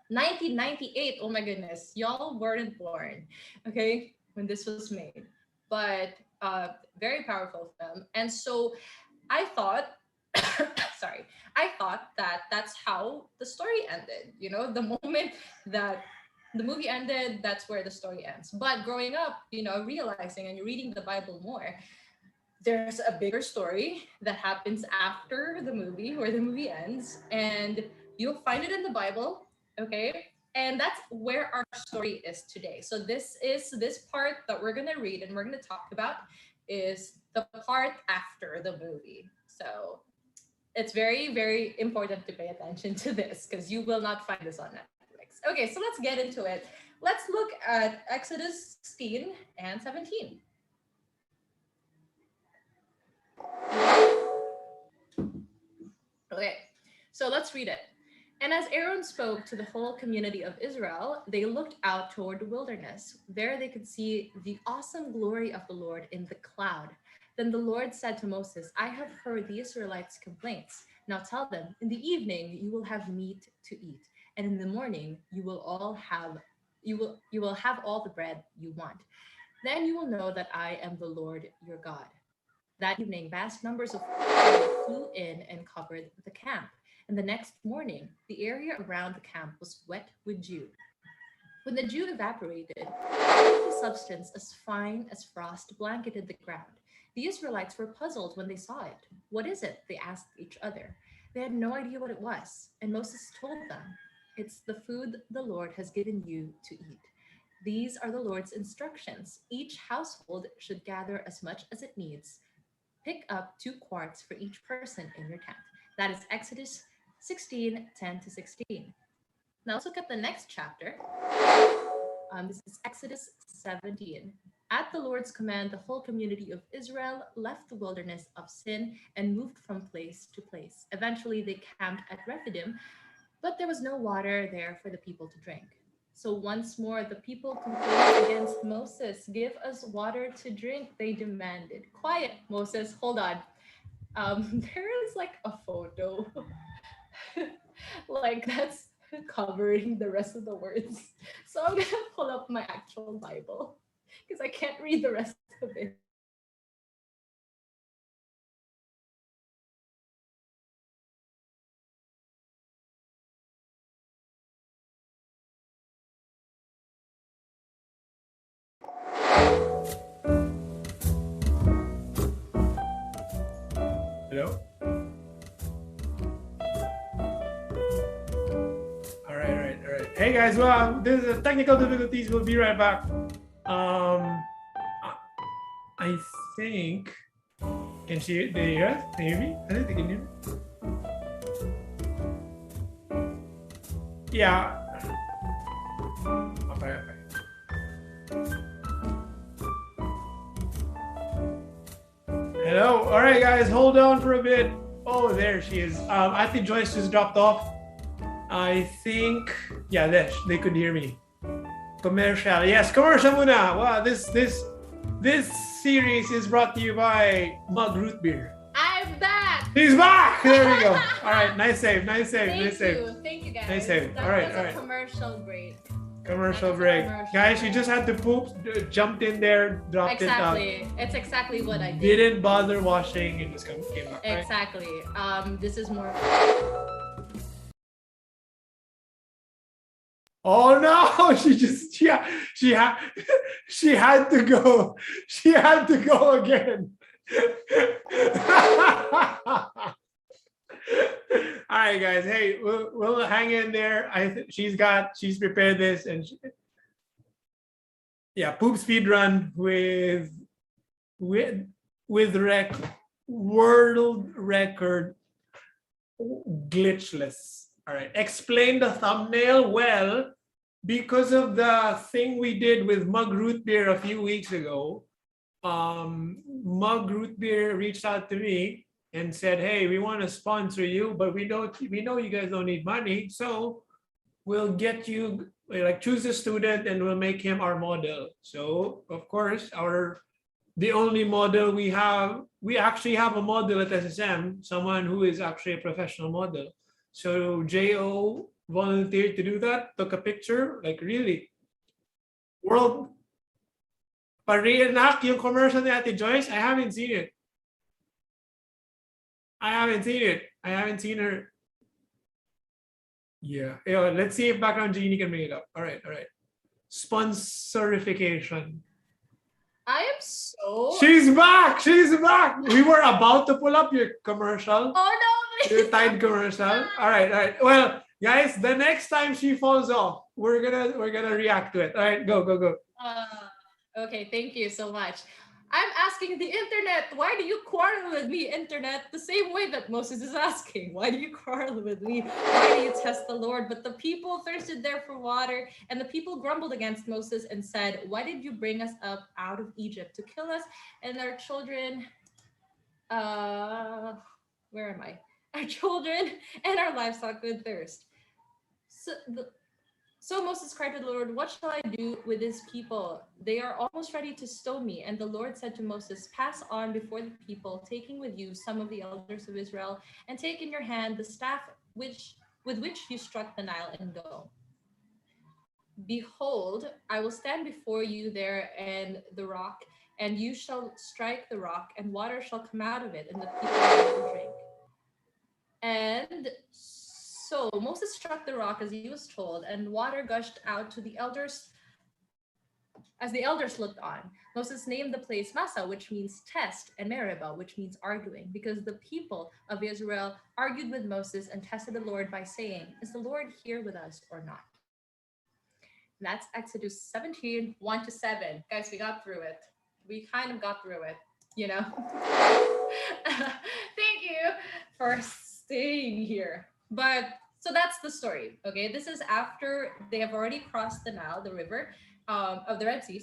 1998, oh my goodness, y'all weren't born, okay, when this was made. But very powerful film. And so I thought, I thought that that's how the story ended. You know, the moment that the movie ended, that's where the story ends. But growing up, you know, realizing and reading the Bible more, there's a bigger story that happens after the movie, where the movie ends, and you'll find it in the Bible, okay? And that's where our story is today. So this part that we're gonna read and we're gonna talk about is the part after the movie. So it's very, very important to pay attention to this, because you will not find this on Netflix. Okay, so let's get into it. Let's look at Exodus 16 and 17. Okay, so let's read it. And as Aaron spoke to the whole community of Israel, they looked out toward the wilderness. There they could see the awesome glory of the Lord in the cloud. Then the Lord said to Moses, I have heard the Israelites' complaints. Now tell them, in the evening you will have meat to eat, and in the morning you will have all the bread you want. Then you will know that I am the Lord your God. That evening, vast numbers of fire flew in and covered the camp. And the next morning, the area around the camp was wet with dew. When the dew evaporated, a substance as fine as frost blanketed the ground. The Israelites were puzzled when they saw it. What is it? They asked each other. They had no idea what it was. And Moses told them, it's the food the Lord has given you to eat. These are the Lord's instructions. Each household should gather as much as it needs. Pick up 2 quarts for each person in your tent. That is Exodus 16, 10 to 16. Now let's look at the next chapter. This is Exodus 17. At the Lord's command, the whole community of Israel left the wilderness of Sin and moved from place to place. Eventually, they camped at Rephidim, but there was no water there for the people to drink. So once more, the people complained against Moses. Give us water to drink, they demanded. Quiet, Moses, hold on. There is like a photo, like that's covering the rest of the words. So I'm gonna pull up my actual Bible because I can't read the rest of it. Hello? All right. Hey guys, well, this is technical difficulties. We'll be right back. I think. Can she? They hear us? Can you hear me? I think they can hear me. Yeah. Okay. Hello. All right, guys, hold on for a bit. Oh, there she is. I think Joyce just dropped off. I think, yeah, there they could hear me. Commercial, yes, commercial muna. Wow, this series is brought to you by Mug Root Beer. I'm back. He's back. There we go. All right, nice save. Thank you guys. Nice save. That All right, was all a right. commercial break. Commercial break. Guys, she just had to poop, jumped in there, dropped it out. Exactly. It's exactly what I did. Didn't bother washing and just came back. Right? Exactly. This is more. Oh no! She had to go. She had to go again. All right, guys. Hey, we'll hang in there. She's prepared this, and poop speed run with world record glitchless. All right. Explain the thumbnail. Well, because of the thing we did with Mug Root Beer a few weeks ago, Mug Root Beer reached out to me and said, "Hey, we want to sponsor you, but we know you guys don't need money, so we'll get you choose a student and we'll make him our model." So of course, the only model we actually have a model at SSM, someone who is actually a professional model. So Jo volunteered to do that, took a picture, really. World pa-reenact yung commercial ni Ate Joyce. I haven't seen it. I haven't seen her. Yeah. Let's see if background Genie can bring it up. All right. Sponsorification. I am so. She's back. We were about to pull up your commercial. Oh no, your Tide commercial. All right. Well, guys, the next time she falls off, we're gonna react to it. All right, go. Okay, thank you so much. I'm asking the internet, why do you quarrel with me, internet? The same way that Moses is asking, why do you quarrel with me? Why do you test the Lord? But the people thirsted there for water, and the people grumbled against Moses and said, why did you bring us up out of Egypt to kill us and our children? Where am I? Our children and our livestock with thirst. So Moses cried to the Lord, what shall I do with this people? They are almost ready to stone me. And the Lord said to Moses, pass on before the people, taking with you some of the elders of Israel, and take in your hand the staff with which you struck the Nile, and go. Behold, I will stand before you there and the rock, and you shall strike the rock, and water shall come out of it, and the people will drink. And so Moses struck the rock as he was told, and water gushed out to the elders as the elders looked on. Moses named the place Massa, which means test, and Meribah, which means arguing, because the people of Israel argued with Moses and tested the Lord by saying, is the Lord here with us or not? And that's Exodus 17, 1-7. Guys, we got through it. We kind of got through it, Thank you for staying here. But so that's the story. Okay, this is after they have already crossed the Nile, the river of the Red Sea,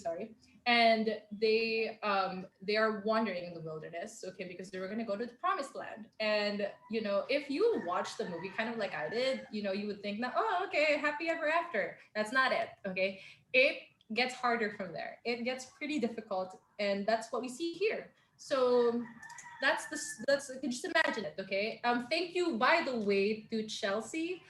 and they are wandering in the wilderness, okay, because they were going to go to the promised land. And if you watch the movie kind of like I did, you would think, oh, okay, happy ever after. That's not it. Okay, it gets harder from there. It gets pretty difficult, and that's what we see here. So that's just imagine it. Okay, thank you, by the way, to Chelsea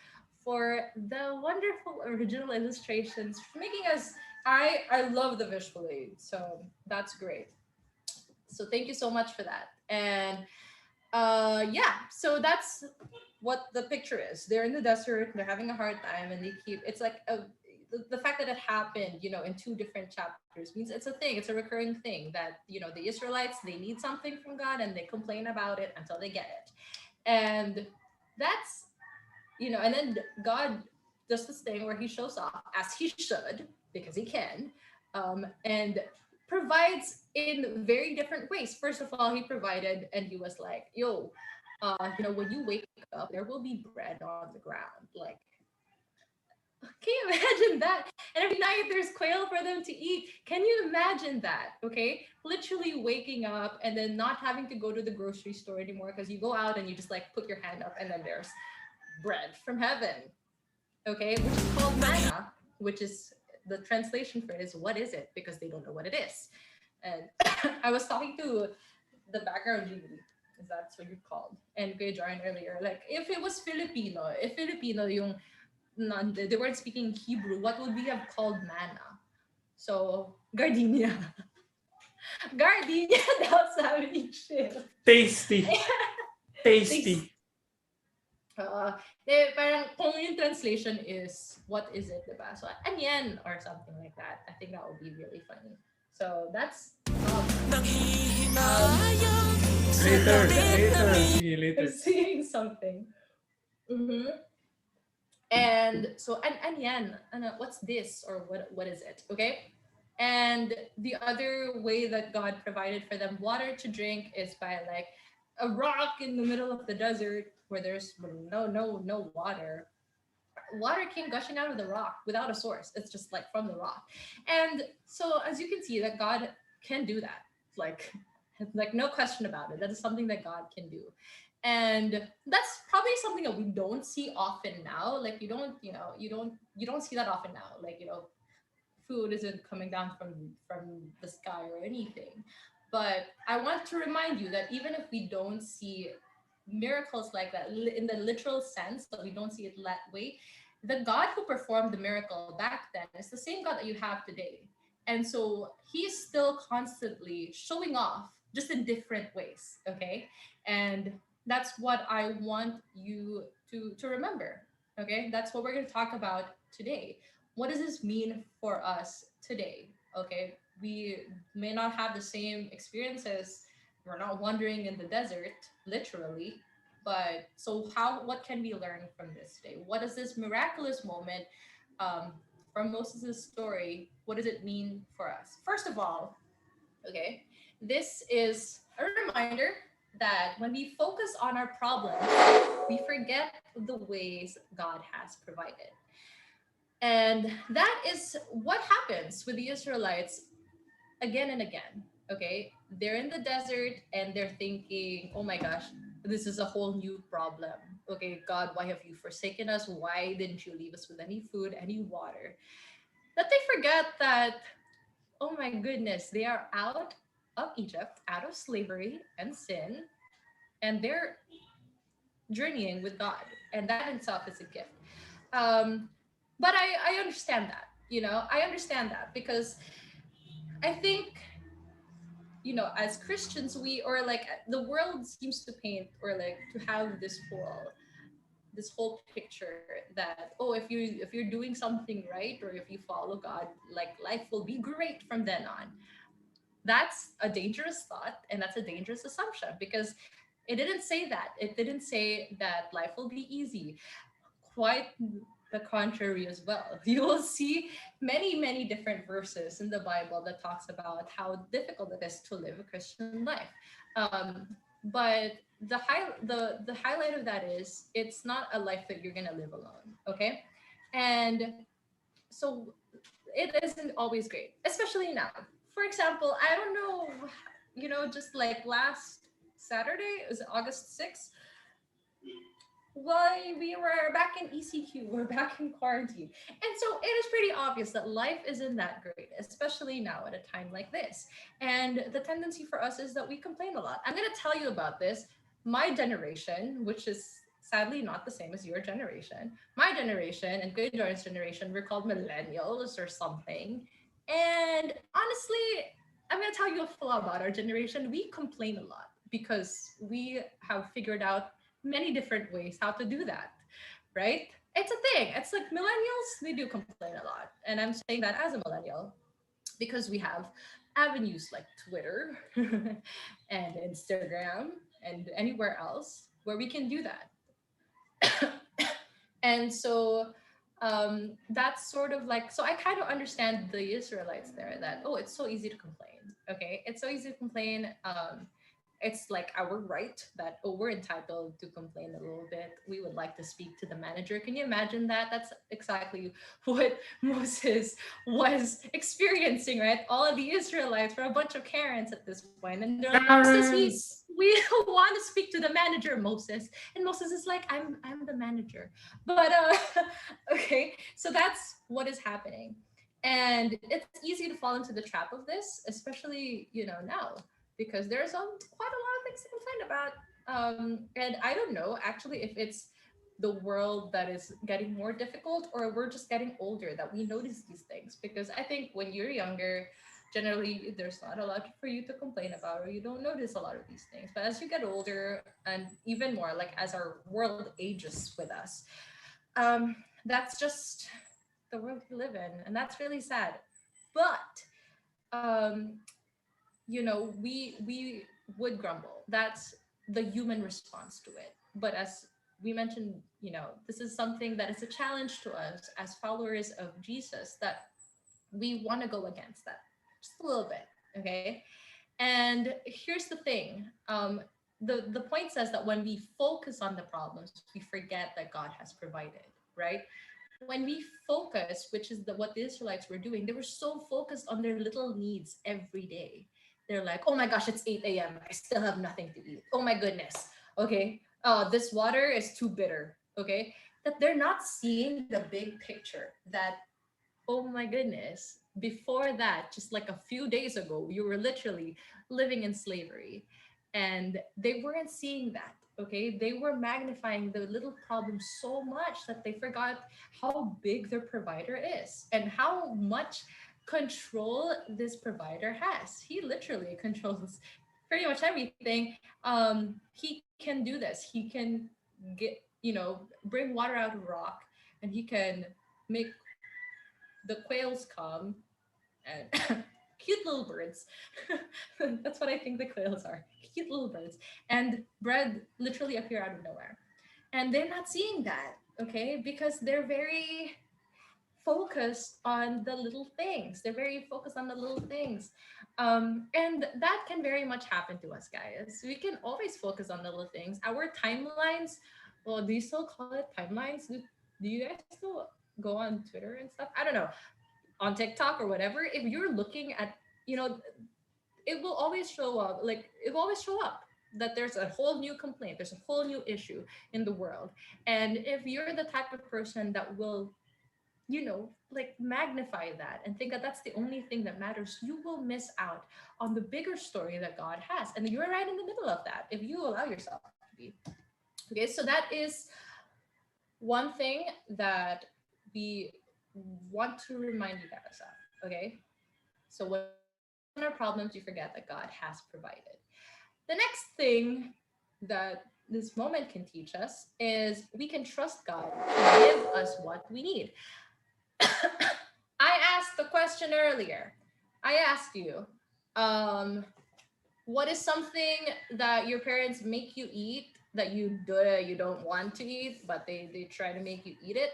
for the wonderful original illustrations, for making us. I love the visual aid, so that's great. So thank you so much for that. And so that's what the picture is. They're in the desert, they're having a hard time, and it's like the fact that it happened, in 2 different chapters means it's a thing. It's a recurring thing that, the Israelites, they need something from God and they complain about it until they get it. And that's, and then God does this thing where he shows off, as he should, because he can, and provides in very different ways. First of all, he provided and he was like, yo, when you wake up, there will be bread on the ground. Like, can you imagine that? And every night there's quail for them to eat. Can you imagine that? Okay. Literally waking up and then not having to go to the grocery store anymore because you go out and you just like put your hand up and then there's bread from heaven. Okay. Which is called manna, which is the translation for it is what is it? Because they don't know what it is. And I was talking to the background Julie, if that's what you're called, and Kuya Jarn earlier. Like, if it was Filipino, if Filipino yung they weren't speaking Hebrew, what would we have called manna? So, gardenia. Gardenia daw sabi ni Shil. Tasty. Tasty. Parang kung yung translation is, what is it, diba? So, anyan or something like that. I think that would be really funny. So, that's later. Seeing something. Mm-hmm. And so, anyan, what's this or what is it? Okay. And the other way that God provided for them water to drink is by like a rock in the middle of the desert where there's no water. Water came gushing out of the rock without a source. It's just like from the rock. And so as you can see that God can do that. Like no question about it. That is something that God can do. And that's probably something that we don't see often now. Like you don't see that often now. Like, food isn't coming down from the sky or anything. But I want to remind you that even if we don't see miracles like that in the literal sense, that we don't see it that way, the God who performed the miracle back then is the same God that you have today. And so he's still constantly showing off, just in different ways, okay? And that's what I want you to remember, okay? That's what we're going to talk about today. What does this mean for us today, okay? We may not have the same experiences. We're not wandering in the desert, literally. But so what can we learn from this today? What is this miraculous moment from Moses' story? What does it mean for us? First of all, okay, this is a reminder that when we focus on our problems, we forget the ways God has provided. And that is what happens with the Israelites again and again. Okay, they're in the desert and they're thinking, oh my gosh, this is a whole new problem. Okay, God, why have you forsaken us? Why didn't you leave us with any food, any water? That they forget that, oh my goodness, they are out of Egypt, out of slavery and sin, and they're journeying with God. And that in itself is a gift. But I understand that, I understand that because I think, as Christians, the world seems to paint or like to have this whole picture that, oh, if you're doing something right or if you follow God, like life will be great from then on. That's a dangerous thought and that's a dangerous assumption because it didn't say that. It didn't say that life will be easy. Quite the contrary as well. You will see many, many different verses in the Bible that talks about how difficult it is to live a Christian life. But the highlight of that is it's not a life that you're gonna live alone. Okay, and so it isn't always great, especially now. For example, I don't know, just like last Saturday, is it August 6th? Why we were back in ECQ, we're back in quarantine. And so it is pretty obvious that life isn't that great, especially now at a time like this. And the tendency for us is that we complain a lot. I'm going to tell you about this. My generation, which is sadly not the same as your generation, my generation and Kuya Jordan's generation, we're called millennials or something. And honestly, I'm going to tell you a flaw about our generation. We complain a lot because we have figured out many different ways how to do that, right? It's a thing. It's like millennials, they do complain a lot. And I'm saying that as a millennial because we have avenues like Twitter and Instagram and anywhere else where we can do that. And so that's sort of like, so I kind of understand the Israelites there, that, oh, it's so easy to complain. Okay, it's so easy to complain. It's like our right that, oh, we're entitled to complain a little bit. We would like to speak to the manager. Can you imagine that? That's exactly what Moses was experiencing, right? All of the Israelites were a bunch of Karens at this point, and they're like, Moses, we want to speak to the manager, Moses. And Moses is like, I'm the manager. But okay, so that's what is happening. And it's easy to fall into the trap of this, especially, now, because there's quite a lot of things to complain about. And I don't know actually if it's the world that is getting more difficult, or we're just getting older that we notice these things. Because I think when you're younger, generally there's not a lot for you to complain about, or you don't notice a lot of these things. But as you get older, and even more like as our world ages with us, that's just the world we live in, and that's really sad. But we would grumble. That's the human response to it. But as we mentioned, this is something that is a challenge to us as followers of Jesus, that we want to go against that just a little bit. Okay. And here's the thing. The point says that when we focus on the problems, we forget that God has provided, right? When we focus, which is what the Israelites were doing, they were so focused on their little needs every day. They're like, oh my gosh, it's 8 a.m. I still have nothing to eat. Oh my goodness. Okay. This water is too bitter. Okay. That they're not seeing the big picture, that, oh my goodness, before that, just like a few days ago, you were literally living in slavery. And they weren't seeing that. Okay. They were magnifying the little problems so much that they forgot how big their provider is and how much control this provider has. He literally controls pretty much everything. He can do this. He can bring water out of rock, and he can make the quails come, and cute little birds. That's what I think the quails are. Cute little birds. And bread literally appear out of nowhere. And they're not seeing that, okay? Because they're very focused on the little things. They're very focused on the little things. And that can very much happen to us, guys. We can always focus on the little things. Our timelines, well, do you still call it timelines? Do you guys still go on Twitter and stuff? I don't know. On TikTok or whatever, if you're looking at, it will always show up, that there's a whole new complaint, there's a whole new issue in the world. And if you're the type of person that will, magnify that and think that that's the only thing that matters, you will miss out on the bigger story that God has. And you're right in the middle of that if you allow yourself to be. Okay, so that is one thing that we want to remind you guys of. Okay, so when our problems, you forget that God has provided. The next thing that this moment can teach us is we can trust God to give us what we need. I asked the question earlier. I asked you, what is something that your parents make you eat that you don't want to eat, but they try to make you eat it?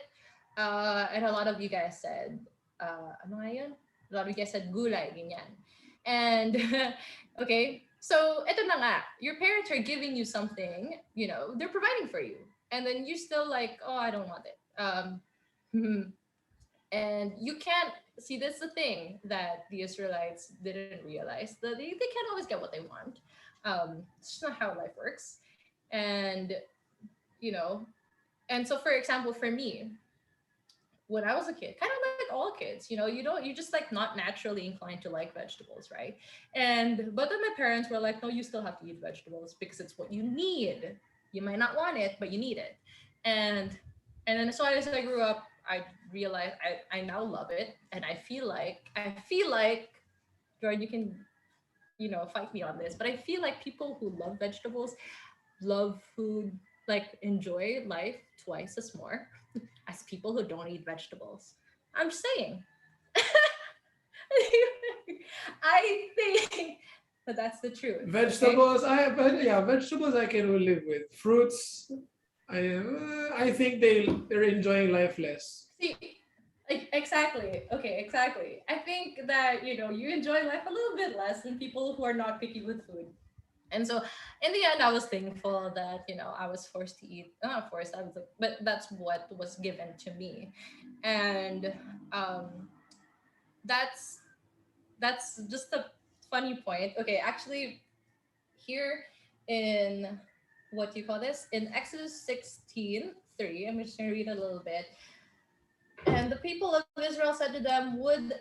And a lot of you guys said, ano nga yun? A lot of you guys said gulay, ganyan. And okay, so eto na nga, your parents are giving you something, they're providing for you. And then you're still like, oh, I don't want it. And you can't see, this is the thing that the Israelites didn't realize, that they can't always get what they want. It's just not how life works. And, and so for example, for me, when I was a kid, kind of like all kids, you're just like not naturally inclined to like vegetables, right? But then my parents were like, no, you still have to eat vegetables because it's what you need. You might not want it, but you need it. And then so as I grew up, I realized I now love it. And I feel like, Jordan, you can, fight me on this, but I feel like people who love vegetables, love food, like enjoy life twice as more as people who don't eat vegetables. I'm just saying. I think that's the truth. Vegetables, okay? Vegetables I can live with. Fruits, I think they're enjoying life less. See, exactly. Okay, exactly. I think that you enjoy life a little bit less than people who are not picky with food. And so in the end, I was thankful that I was forced to eat. Not forced, I was like, but that's what was given to me, and that's that's just a funny point. Okay, actually, here in what do you call this? In Exodus 16:3, I'm just gonna read a little bit. And the people of Israel said to them, would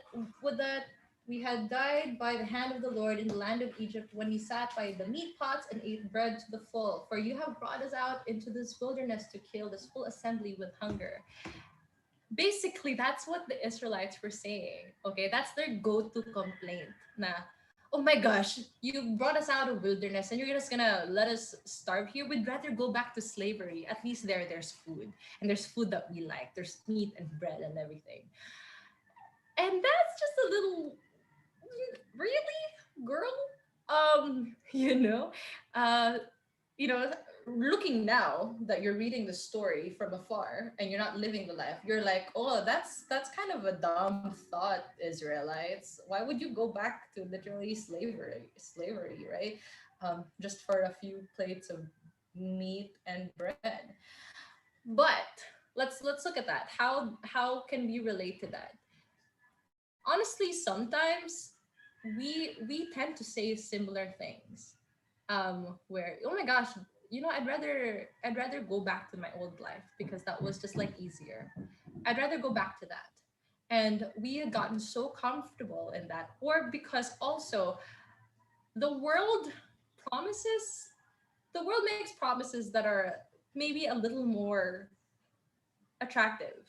that we had died by the hand of the Lord in the land of Egypt when he sat by the meat pots and ate bread to the full. For you have brought us out into this wilderness to kill this whole assembly with hunger. Basically, that's what the Israelites were saying. Okay, that's their go-to complaint. Na, oh my gosh, you brought us out of wilderness and you're just gonna let us starve here. We'd rather go back to slavery. At least there's food. And there's food that we like. There's meat and bread and everything. And that's just a little really, girl? Um, you know, uh, you know, looking now that you're reading the story from afar and you're not living the life, you're like, oh, that's kind of a dumb thought, Israelites. Why would you go back to literally slavery, right? Just for a few plates of meat and bread. But let's look at that. How can we relate to that? Honestly, sometimes we tend to say similar things, where, oh my gosh, I'd rather go back to my old life because that was just like easier. I'd rather go back to that. And we had gotten so comfortable in that, or because also the world promises the world makes promises that are maybe a little more attractive,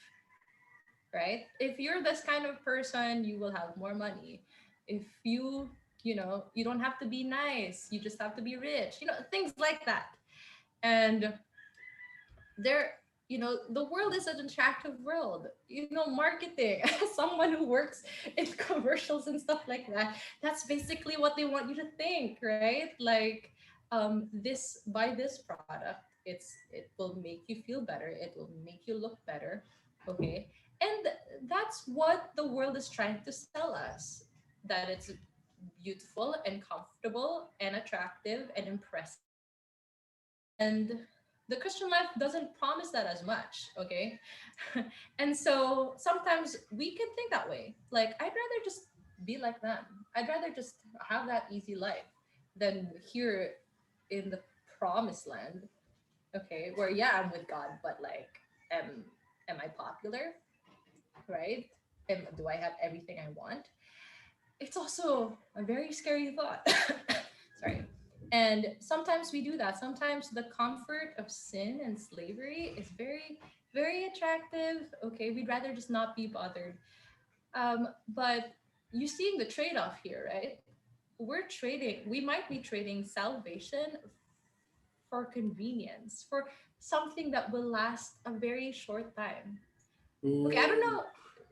right? If you're this kind of person, you will have more money. If you don't have to be nice, you just have to be rich, things like that. And there, the world is an attractive world. Marketing, as someone who works in commercials and stuff like that, that's basically what they want you to think, right? Like, this buy this product, it will make you feel better, it will make you look better, okay? And that's what the world is trying to sell us, that it's beautiful and comfortable and attractive and impressive. And the Christian life doesn't promise that as much, okay? And so sometimes we can think that way. Like, I'd rather just be like them. I'd rather just have that easy life than here in the promised land, okay? Where, yeah, I'm with God, but like, am I popular, right? Do I have everything I want? It's also a very scary thought. Sorry. And sometimes we do that. Sometimes the comfort of sin and slavery is very, very attractive. Okay, we'd rather just not be bothered. But you seeing the trade-off here, right? We might be trading salvation for convenience, for something that will last a very short time. Okay, I don't know,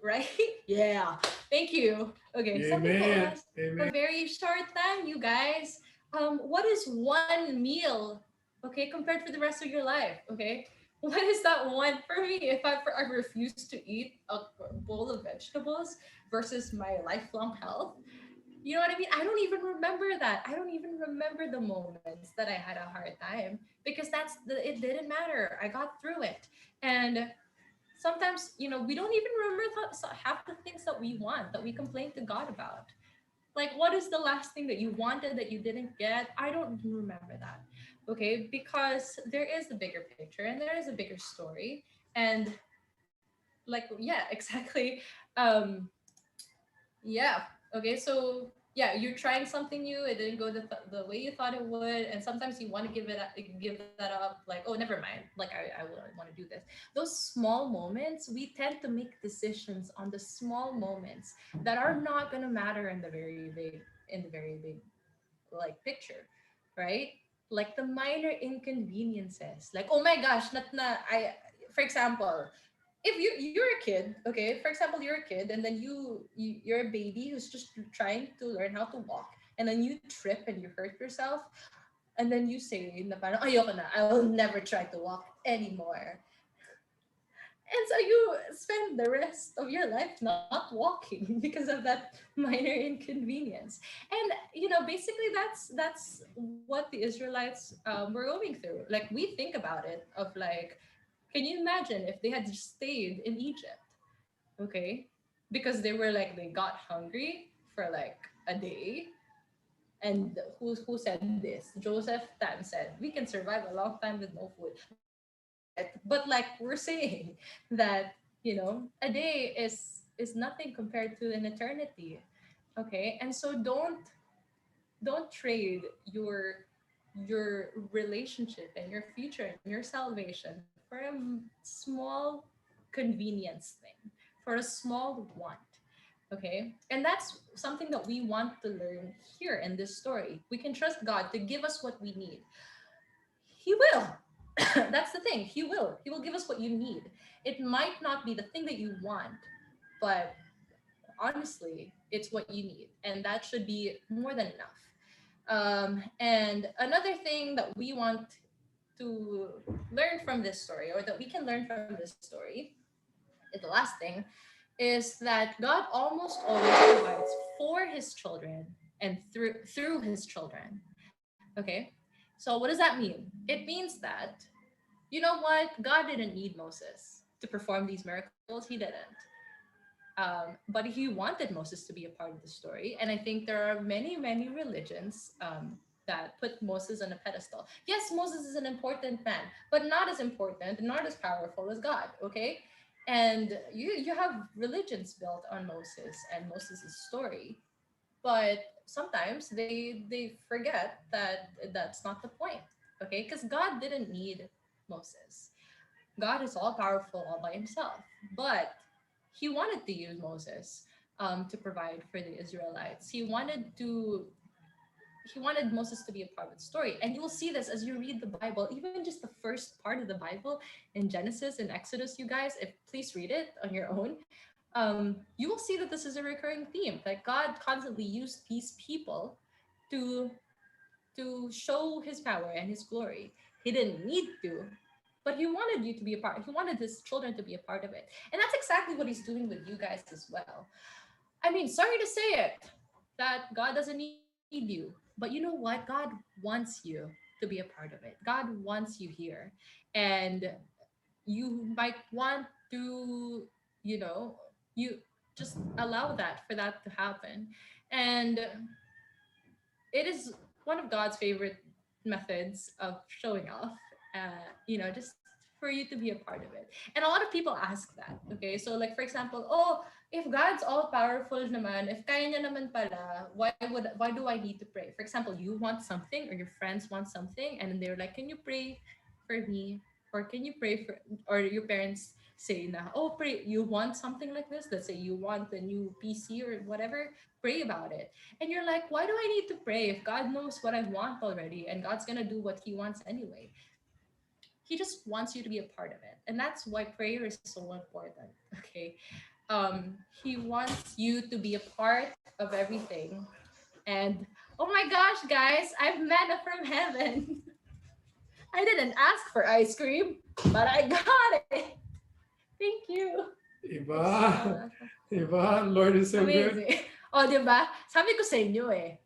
right? Yeah. Thank you. Okay, something that will Amen. last a Amen. very short time, you guys. What is one meal, okay, compared to the rest of your life? Okay, what is that one for me? If I refuse to eat a bowl of vegetables versus my lifelong health, you know what I mean? I don't even remember that. I don't even remember the moments that I had a hard time, because it didn't matter. I got through it. And sometimes, we don't even remember half the things that we want, that we complain to God about. Like, what is the last thing that you wanted that you didn't get? I don't remember that. Okay, because there is a bigger picture and there is a bigger story. And like, yeah, exactly. um yeah. Okay. So yeah, you're trying something new. It didn't go the way you thought it would, and sometimes you want to give that up. Like, oh, never mind. Like, I wouldn't want to do this. Those small moments, we tend to make decisions on the small moments that are not gonna matter in the very big like picture, right? Like the minor inconveniences. Like, oh my gosh, not na I. For example, if you're a kid, okay, for example, you're a kid, and then you're a baby who's just trying to learn how to walk, and then you trip and you hurt yourself. and then you say na parang ayoko na, I will never try to walk anymore. And so you spend the rest of your life not walking because of that minor inconvenience. And basically that's what the Israelites were going through. Like we think about it of like, can you imagine if they had just stayed in Egypt? Okay, because they got hungry for like a day. And who said this? Joseph Tan said, we can survive a long time with no food. But like we're saying that, a day is nothing compared to an eternity. Okay? And so don't trade your relationship and your future and your salvation for a small convenience thing, for a small want. Okay? And that's something that we want to learn here in this story. We can trust God to give us what we need. He will. That's the thing. He will. He will give us what you need. It might not be the thing that you want, but honestly, it's what you need. And that should be more than enough. And another thing that we want to learn from this story, or that we can learn from this story, the last thing, is that God almost always provides for his children and through his children. Okay? So what does that mean? It means that, you know what? God didn't need Moses to perform these miracles. He didn't. But he wanted Moses to be a part of the story. And I think there are many, many religions that put Moses on a pedestal. Yes, Moses is an important man, but not as important, not as powerful as God, okay? And you have religions built on Moses and Moses' story. But sometimes they forget that that's not the point, okay? Because God didn't need Moses. God is all powerful all by himself. But he wanted to use Moses to provide for the Israelites. He wanted Moses to be a part of the story. And you will see this as you read the Bible, even just the first part of the Bible in Genesis and Exodus, you guys, if please read it on your own. You will see that this is a recurring theme. Like God constantly used these people to show his power and his glory. He didn't need to, but he wanted you to be a part. He wanted his children to be a part of it. And that's exactly what he's doing with you guys as well. I mean, sorry to say it, that God doesn't need you. But you know what? God wants you to be a part of it. God wants you here. And you might want to, you just allow that for that to happen. And it is one of God's favorite methods of showing off, just for you to be a part of it. And a lot of people ask that, okay? So like, for example, oh, if God's all powerful naman, if kaya niya naman pala, why do I need to pray? For example, you want something or your friends want something and then they're like, can you pray for me? Or can you pray for, or your parents say na, oh, pray, you want something like this? Let's say you want a new PC or whatever, pray about it. And you're like, why do I need to pray if God knows what I want already and God's gonna do what he wants anyway? He just wants you to be a part of it. And that's why prayer is so important. Okay. He wants you to be a part of everything. And oh my gosh, guys, I've manna from heaven. I didn't ask for ice cream, but I got it. Thank you. Iba. Iba. Lord is so good. Amazing. O, di ba? Sabi ko sa inyo eh.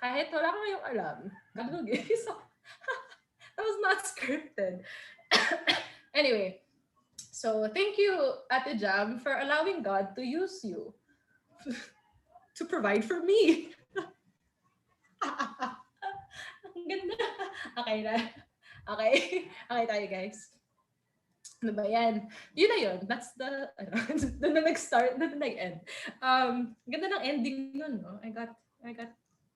Kahit wala kayong alam, God will give you some. That was not scripted. Anyway, so thank you, Ate Jam, for allowing God to use you to provide for me. Ang ganda. Okay na. Okay. Okay tayo, guys. Ano ba yan? Yun na yun. That's the, doon na nag-start, doon na nag-end. Ganda ng ending nun, no? I got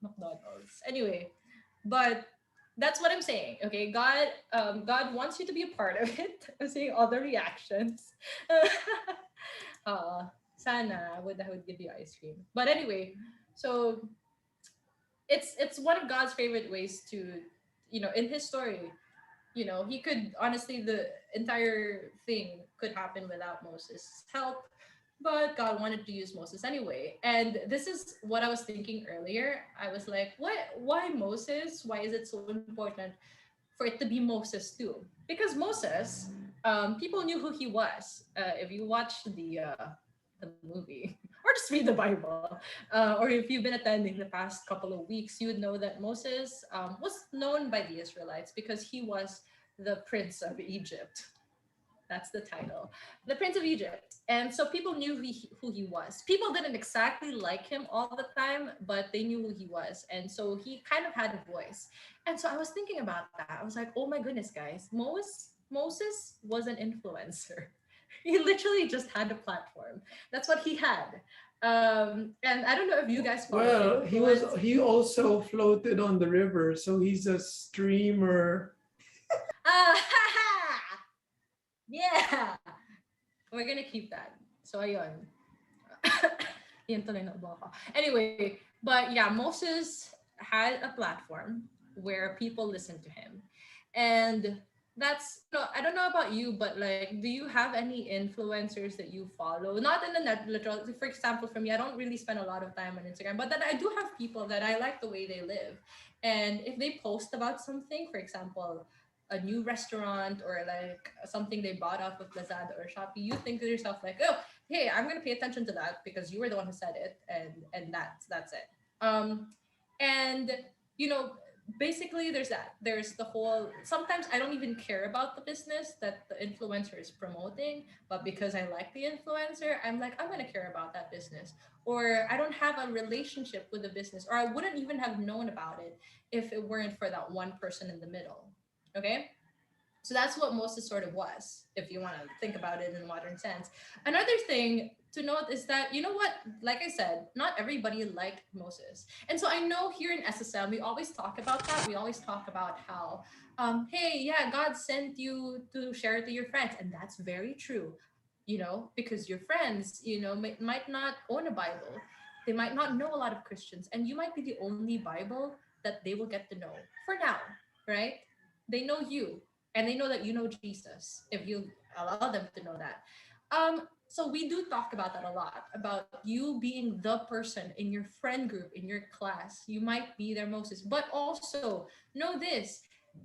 McDonald's. Anyway, but that's what I'm saying, okay? God wants you to be a part of it. I'm seeing all the reactions. Sana I would give you ice cream. But anyway, so it's one of God's favorite ways to, in his story, he could honestly, the entire thing could happen without Moses' help. But God wanted to use Moses anyway. And this is what I was thinking earlier. I was like, what? Why Moses? Why is it so important for it to be Moses too? Because Moses, people knew who he was. If you watch the movie or just read the Bible, or if you've been attending the past couple of weeks, you would know that Moses was known by the Israelites because he was the prince of Egypt. That's the title. The Prince of Egypt. And so people knew who he was. People didn't exactly like him all the time, but they knew who he was. And so he kind of had a voice. And so I was thinking about that. I was like, oh my goodness, guys, Moses was an influencer. He literally just had a platform. That's what he had. And I don't know if you guys follow Well, influence. he also floated on the river, so he's a streamer. Ah, yeah. We're gonna keep that. So ayun. Yan tuloy na ubo ako. Anyway, but yeah, Moses had a platform where people listened to him. And that's, I don't know about you, but like, do you have any influencers that you follow? Not in the net literal, for example, for me, I don't really spend a lot of time on Instagram, but then I do have people that I like the way they live. And if they post about something, for example, a new restaurant or like something they bought off of Lazada or Shopee, you think to yourself like, oh, hey, I'm gonna pay attention to that because you were the one who said it, and that's it. And you know, basically there's that. There's the whole. Sometimes I don't even care about the business that the influencer is promoting, but because I like the influencer, I'm like, I'm gonna care about that business. Or I don't have a relationship with the business, or I wouldn't even have known about it if it weren't for that one person in the middle. Okay, so that's what Moses sort of was, if you want to think about it in a modern sense. Another thing to note is that, you know what, like I said, not everybody liked Moses. And so I know here in SSM, we always talk about that. We always talk about how, hey, yeah, God sent you to share it to your friends. And that's very true, because your friends, might not own a Bible. They might not know a lot of Christians. And you might be the only Bible that they will get to know for now, right? They know you and they know that you know Jesus if you allow them to know that. So we do talk about that a lot, about you being the person in your friend group, in your class. You might be their Moses, but also know this: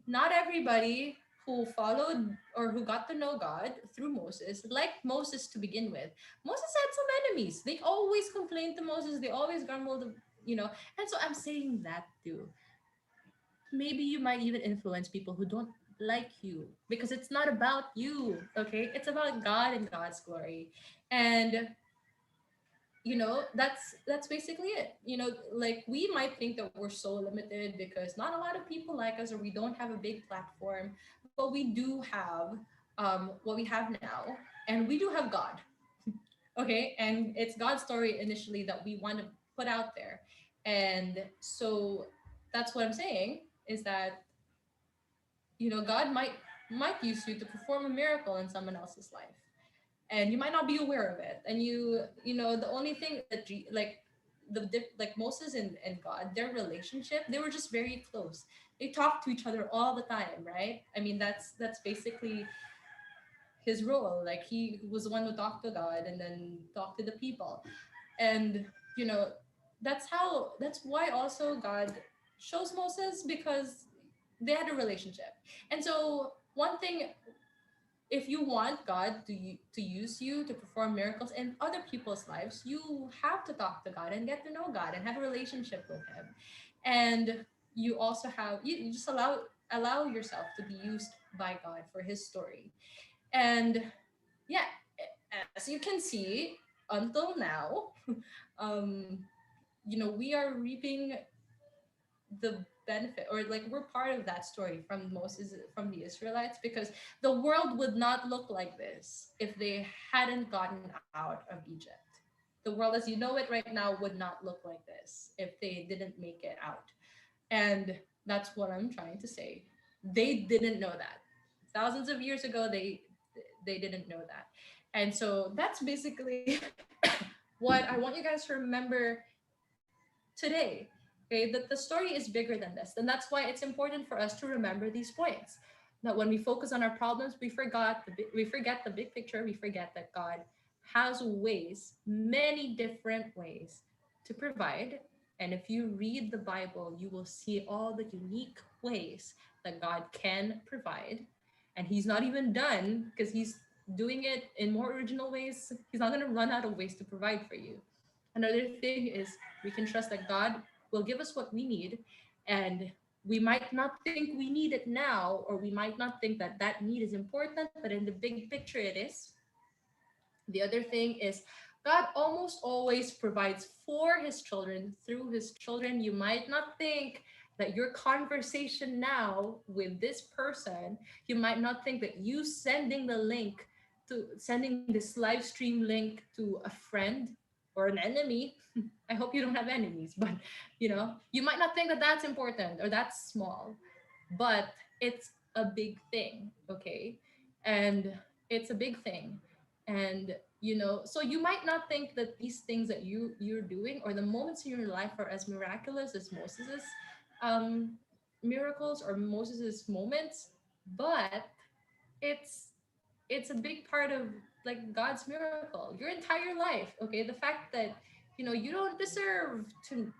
not everybody who followed or who got to know God through Moses liked Moses to begin with. Moses had some enemies. They always complained to Moses. They always grumbled, And so I'm saying that too. Maybe you might even influence people who don't like you because it's not about you. Okay, it's about God and God's glory. And that's basically it. Like, we might think that we're so limited because not a lot of people like us, or we don't have a big platform, but we do have what we have now, and we do have God. Okay, and it's God's story initially that we want to put out there. And so that's what I'm saying, is that God might use you to perform a miracle in someone else's life, and you might not be aware of it. And the only thing that like like Moses and God, their relationship, they were just very close. They talked to each other all the time, right? I mean, that's basically his role. Like, he was the one who talked to God and then talked to the people. And you know that's why also God shows Moses, because they had a relationship. And so one thing, if you want God to use you to perform miracles in other people's lives, you have to talk to God and get to know God and have a relationship with him. And you also you just allow yourself to be used by God for his story. And yeah, as you can see, until now, um we are reaping the benefit, or like, we're part of that story from Moses, from the Israelites, because the world would not look like this if they hadn't gotten out of Egypt. The world as you know it right now would not look like this if they didn't make it out. And that's what I'm trying to say. They didn't know that. Thousands of years ago, they didn't know that. And so that's basically what I want you guys to remember today. Okay, that the story is bigger than this. And that's why it's important for us to remember these points. That when we focus on our problems, we forget the big picture. We forget that God has ways, many different ways to provide. And if you read the Bible, you will see all the unique ways that God can provide. And he's not even done because he's doing it in more original ways. He's not going to run out of ways to provide for you. Another thing is we can trust that God will give us what we need, and we might not think we need it now, or we might not think that that need is important, but in the big picture it is. The other thing is God almost always provides for his children through his children. You might not think that your conversation now with this person, you might not think that you sending the link to sending this live stream link to a friend or an enemy. I hope you don't have enemies, but you might not think that that's important or that's small, but it's a big thing, okay? And it's a big thing. And so you might not think that these things that you're doing or the moments in your life are as miraculous as Moses's miracles or Moses's moments, but it's a big part of like God's miracle your entire life. Okay, the fact that you don't deserve to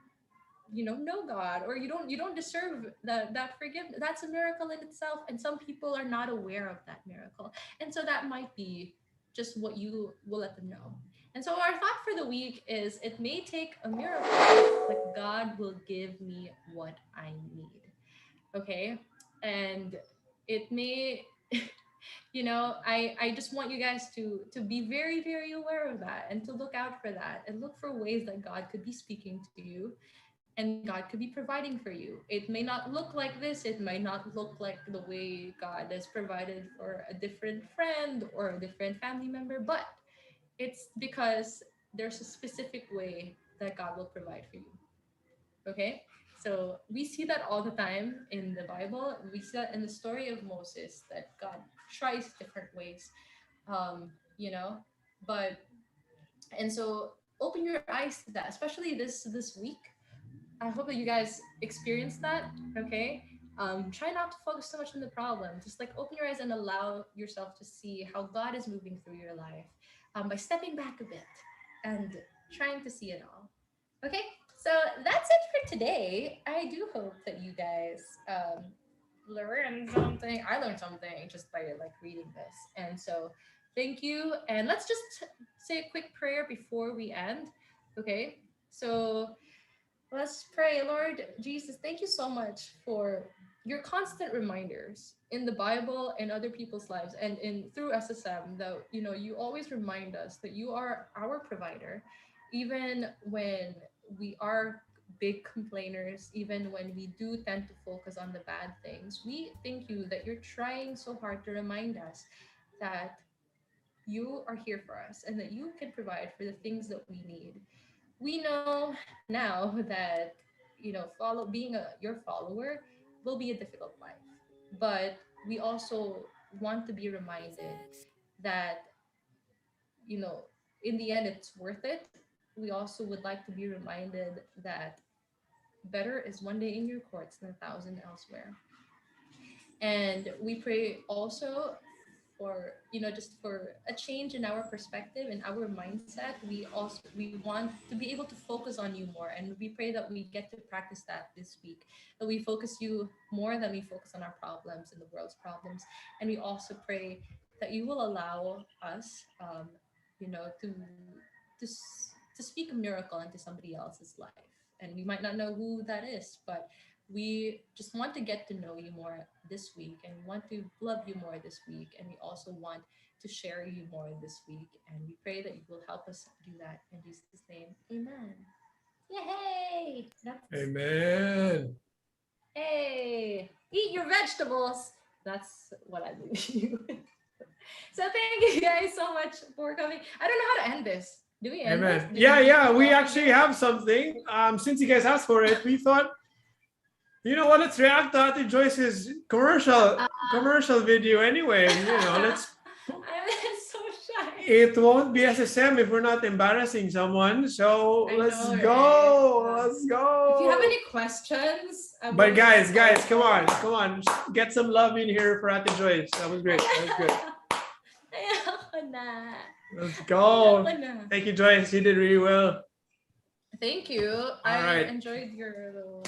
know God, or you don't deserve that forgiveness, that's a miracle in itself, and some people are not aware of that miracle, and so that might be just what you will let them know. And so our thought for the week is, it may take a miracle, but God will give me what I need. Okay, and it may I just want you guys to be very, very aware of that, and to look out for that, and look for ways that God could be speaking to you and God could be providing for you. It may not look like this, it might not look like the way God has provided for a different friend or a different family member, but it's because there's a specific way that God will provide for you. Okay? So we see that all the time in the Bible. We see that in the story of Moses, that God tries different ways. You know, but and so open your eyes to that, especially this week. I hope that you guys experience that. Okay. Try not to focus so much on the problem. Just like open your eyes and allow yourself to see how God is moving through your life, by stepping back a bit and trying to see it all. Okay, so that's it for today. I do hope that you guys learned something. I learned something just by like reading this. And so thank you. And let's just say a quick prayer before we end. Okay, so let's pray. Lord Jesus, thank you so much for your constant reminders in the Bible and other people's lives, and through SSM, that you always remind us that you are our provider, even when we are big complainers, even when we do tend to focus on the bad things. We thank you that you're trying so hard to remind us that you are here for us and that you can provide for the things that we need. We know now that being your follower will be a difficult life, but we also want to be reminded that in the end it's worth it. We also would like to be reminded that better is one day in your courts than 1,000 elsewhere. And we pray also for just for a change in our perspective and our mindset. We want to be able to focus on you more, and we pray that we get to practice that this week, that we focus you more than we focus on our problems and the world's problems. And we also pray that you will allow us to speak a miracle into somebody else's life. And we might not know who that is, but we just want to get to know you more this week, and we want to love you more this week, and we also want to share you more this week. And we pray that you will help us do that in Jesus' name. Amen. Yay! Amen. Hey, eat your vegetables. That's what I believe you. So thank you guys so much for coming. I don't know how to end this. Do we end Amen. this? Yeah. We actually have something. Since you guys asked for it, we thought, let's react to Ate Joyce's commercial video anyway. Let's. I'm so shy. It won't be SSM if we're not embarrassing someone. So let's go. Right? Let's go. If you have any questions, but guys, come on, get some love in here for Ate Joyce. That was great. That was good. Yeah. Let's go. Ayoko na. Thank you, Joyce. You did really well. Thank you. I right. enjoyed your little.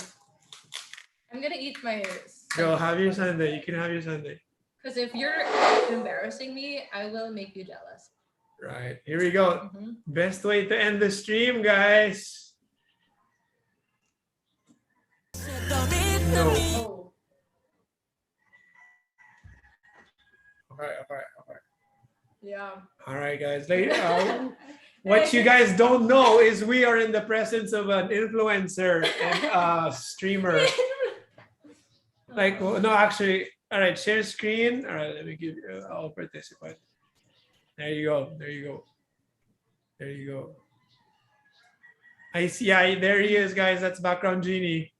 I'm gonna eat my. Go have your sundae. You can have your sundae. Because if you're embarrassing me, I will make you jealous. Right. Here we go. Best way to end the stream, guys. No. Oh. Okay. Yeah. All right, guys. What you guys don't know is we are in the presence of an influencer and a streamer. Like, no, actually, all right, share screen. All right, let me give you, I'll participate. There you go. I see, yeah, there he is, guys. That's background genie.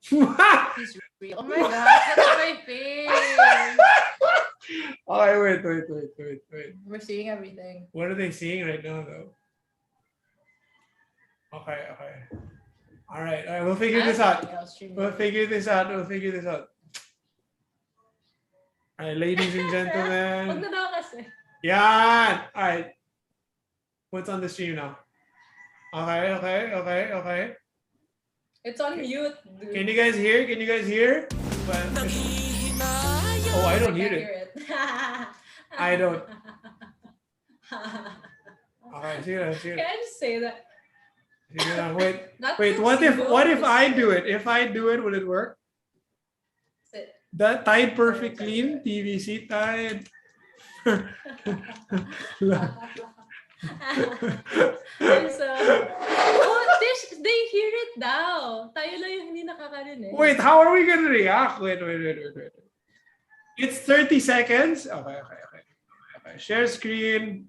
He's real. Oh my gosh, that's my face. Oh, wait. We're seeing everything. What are they seeing right now, though? Okay. All right. We'll figure this out. We'll figure this out. All right, ladies and gentlemen. Yeah. All right. What's on the stream now? Okay. It's on mute, dude. Can you guys hear? Oh, I don't hear it. I don't. Okay, see that. Can I just say that? Yeah, wait. What if I do it? If I do it, will it work? That tied perfect clean. TVC tied. They hear it daw. Tayo lang yung hindi nakakarinig. Wait, how are we gonna react? Wait. It's 30 seconds. Okay. Share screen.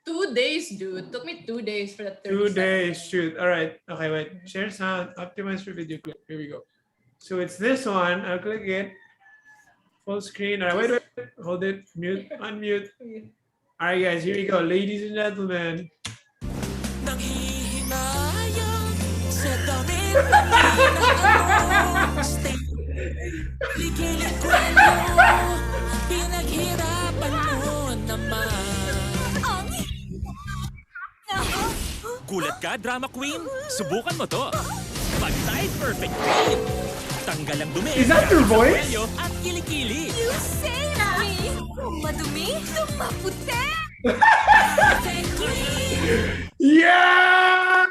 2 days, dude. Took me 2 days for that 30 2 days. seconds. Shoot. All right. Okay, wait. Share sound. Optimize for video clip. Here we go. So it's this one. I'll click it. Full screen. All right. Wait. Hold it. Mute. Unmute. All right, guys. Here we go. Ladies and gentlemen. Gulat ka, drama queen? Subukan mo to. Pag-tie perfect clean. Tanggal ang dumi. Is that your voice? At kilikili. You saved me! Madumi, maputi! Yes!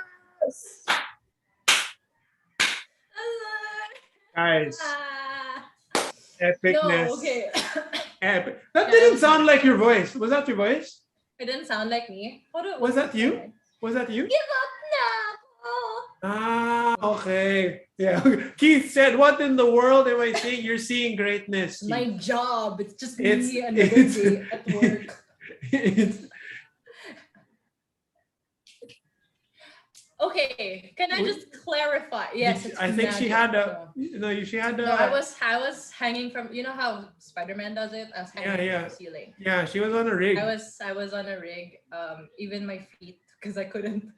Guys. Epicness. No, okay. Epic. That didn't sound like your voice. Was that your voice? It didn't sound like me. Was that you? Was that you? Give up now! Okay. Yeah. Keith said, what in the world am I seeing? You're seeing greatness. Keith. My job. It's just me another day at work. Okay, can I just clarify? Yes, it's I think she had a. No, she had a. No, I was hanging from. You know how Spider-Man does it? I was hanging from the ceiling. Yeah, she was on a rig. I was on a rig. Even my feet, because I couldn't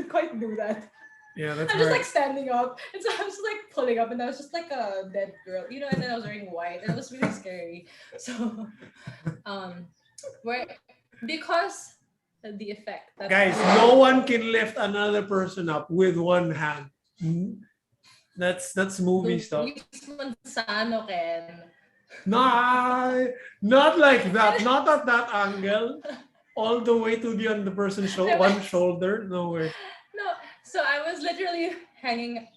quite do that. Yeah, that's I'm just like standing up, and so I was just like pulling up, and I was just like a dead girl, you know. And then I was wearing white, and it was really scary. So, because the effect. Guys, no one can lift another person up with one hand. That's movie stuff. Nah, not like that. Not at that angle. All the way to the other person's one shoulder. No way. No, so I was literally hanging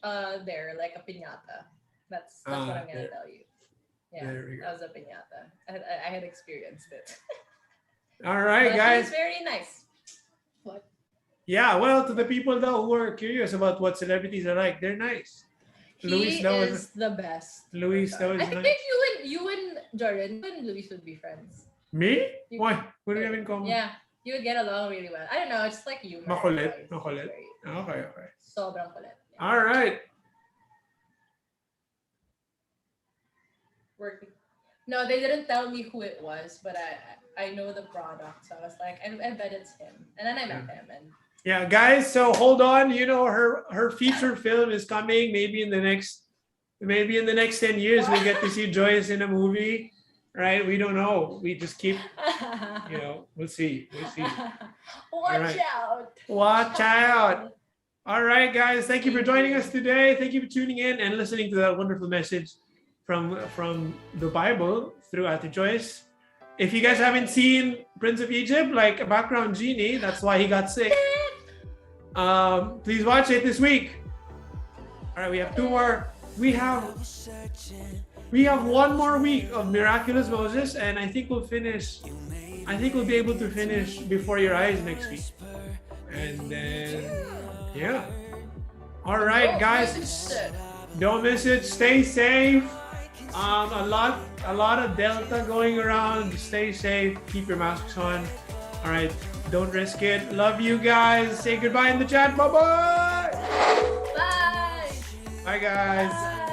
there like a piñata. That's what I'm gonna tell you. Yeah, that was a piñata. I had experienced it. All right, but guys. It's very nice. What? Yeah, well, to the people though who are curious about what celebrities are like, they're nice. He is the best. Luis, that was I think nice. you and Jordan, you and Luis would be friends. Me? Why? What do we have in common? Yeah, you would get along really well. I don't know, it's like you. Makulit. Okay. Sobrang kulit. Yeah. All right. Working. No, they didn't tell me who it was, but I know the product, so I was like, I bet it's him. And then I met him, and yeah, guys. So hold on. You know, her feature film is coming maybe in the next Maybe in the next 10 years we get to see Joyce in a movie, right? We don't know. We just keep, we'll see. We'll see. Watch out. Watch out. All right, guys. Thank you for joining us today. Thank you for tuning in and listening to that wonderful message from the Bible through Ate Joyce. If you guys haven't seen Prince of Egypt, like a background genie, that's why he got sick. Please watch it this week. All right, we have 2 more. We have 1 more week of Miraculous Moses, and I think we'll finish. I think we'll be able to finish Before Your Eyes next week. And then, yeah. All right, guys. Don't miss it. Stay safe. A lot of Delta going around. Stay safe. Keep your masks on. All right. Don't risk it. Love you guys. Say goodbye in the chat. Bye-bye. Bye. Bye, guys.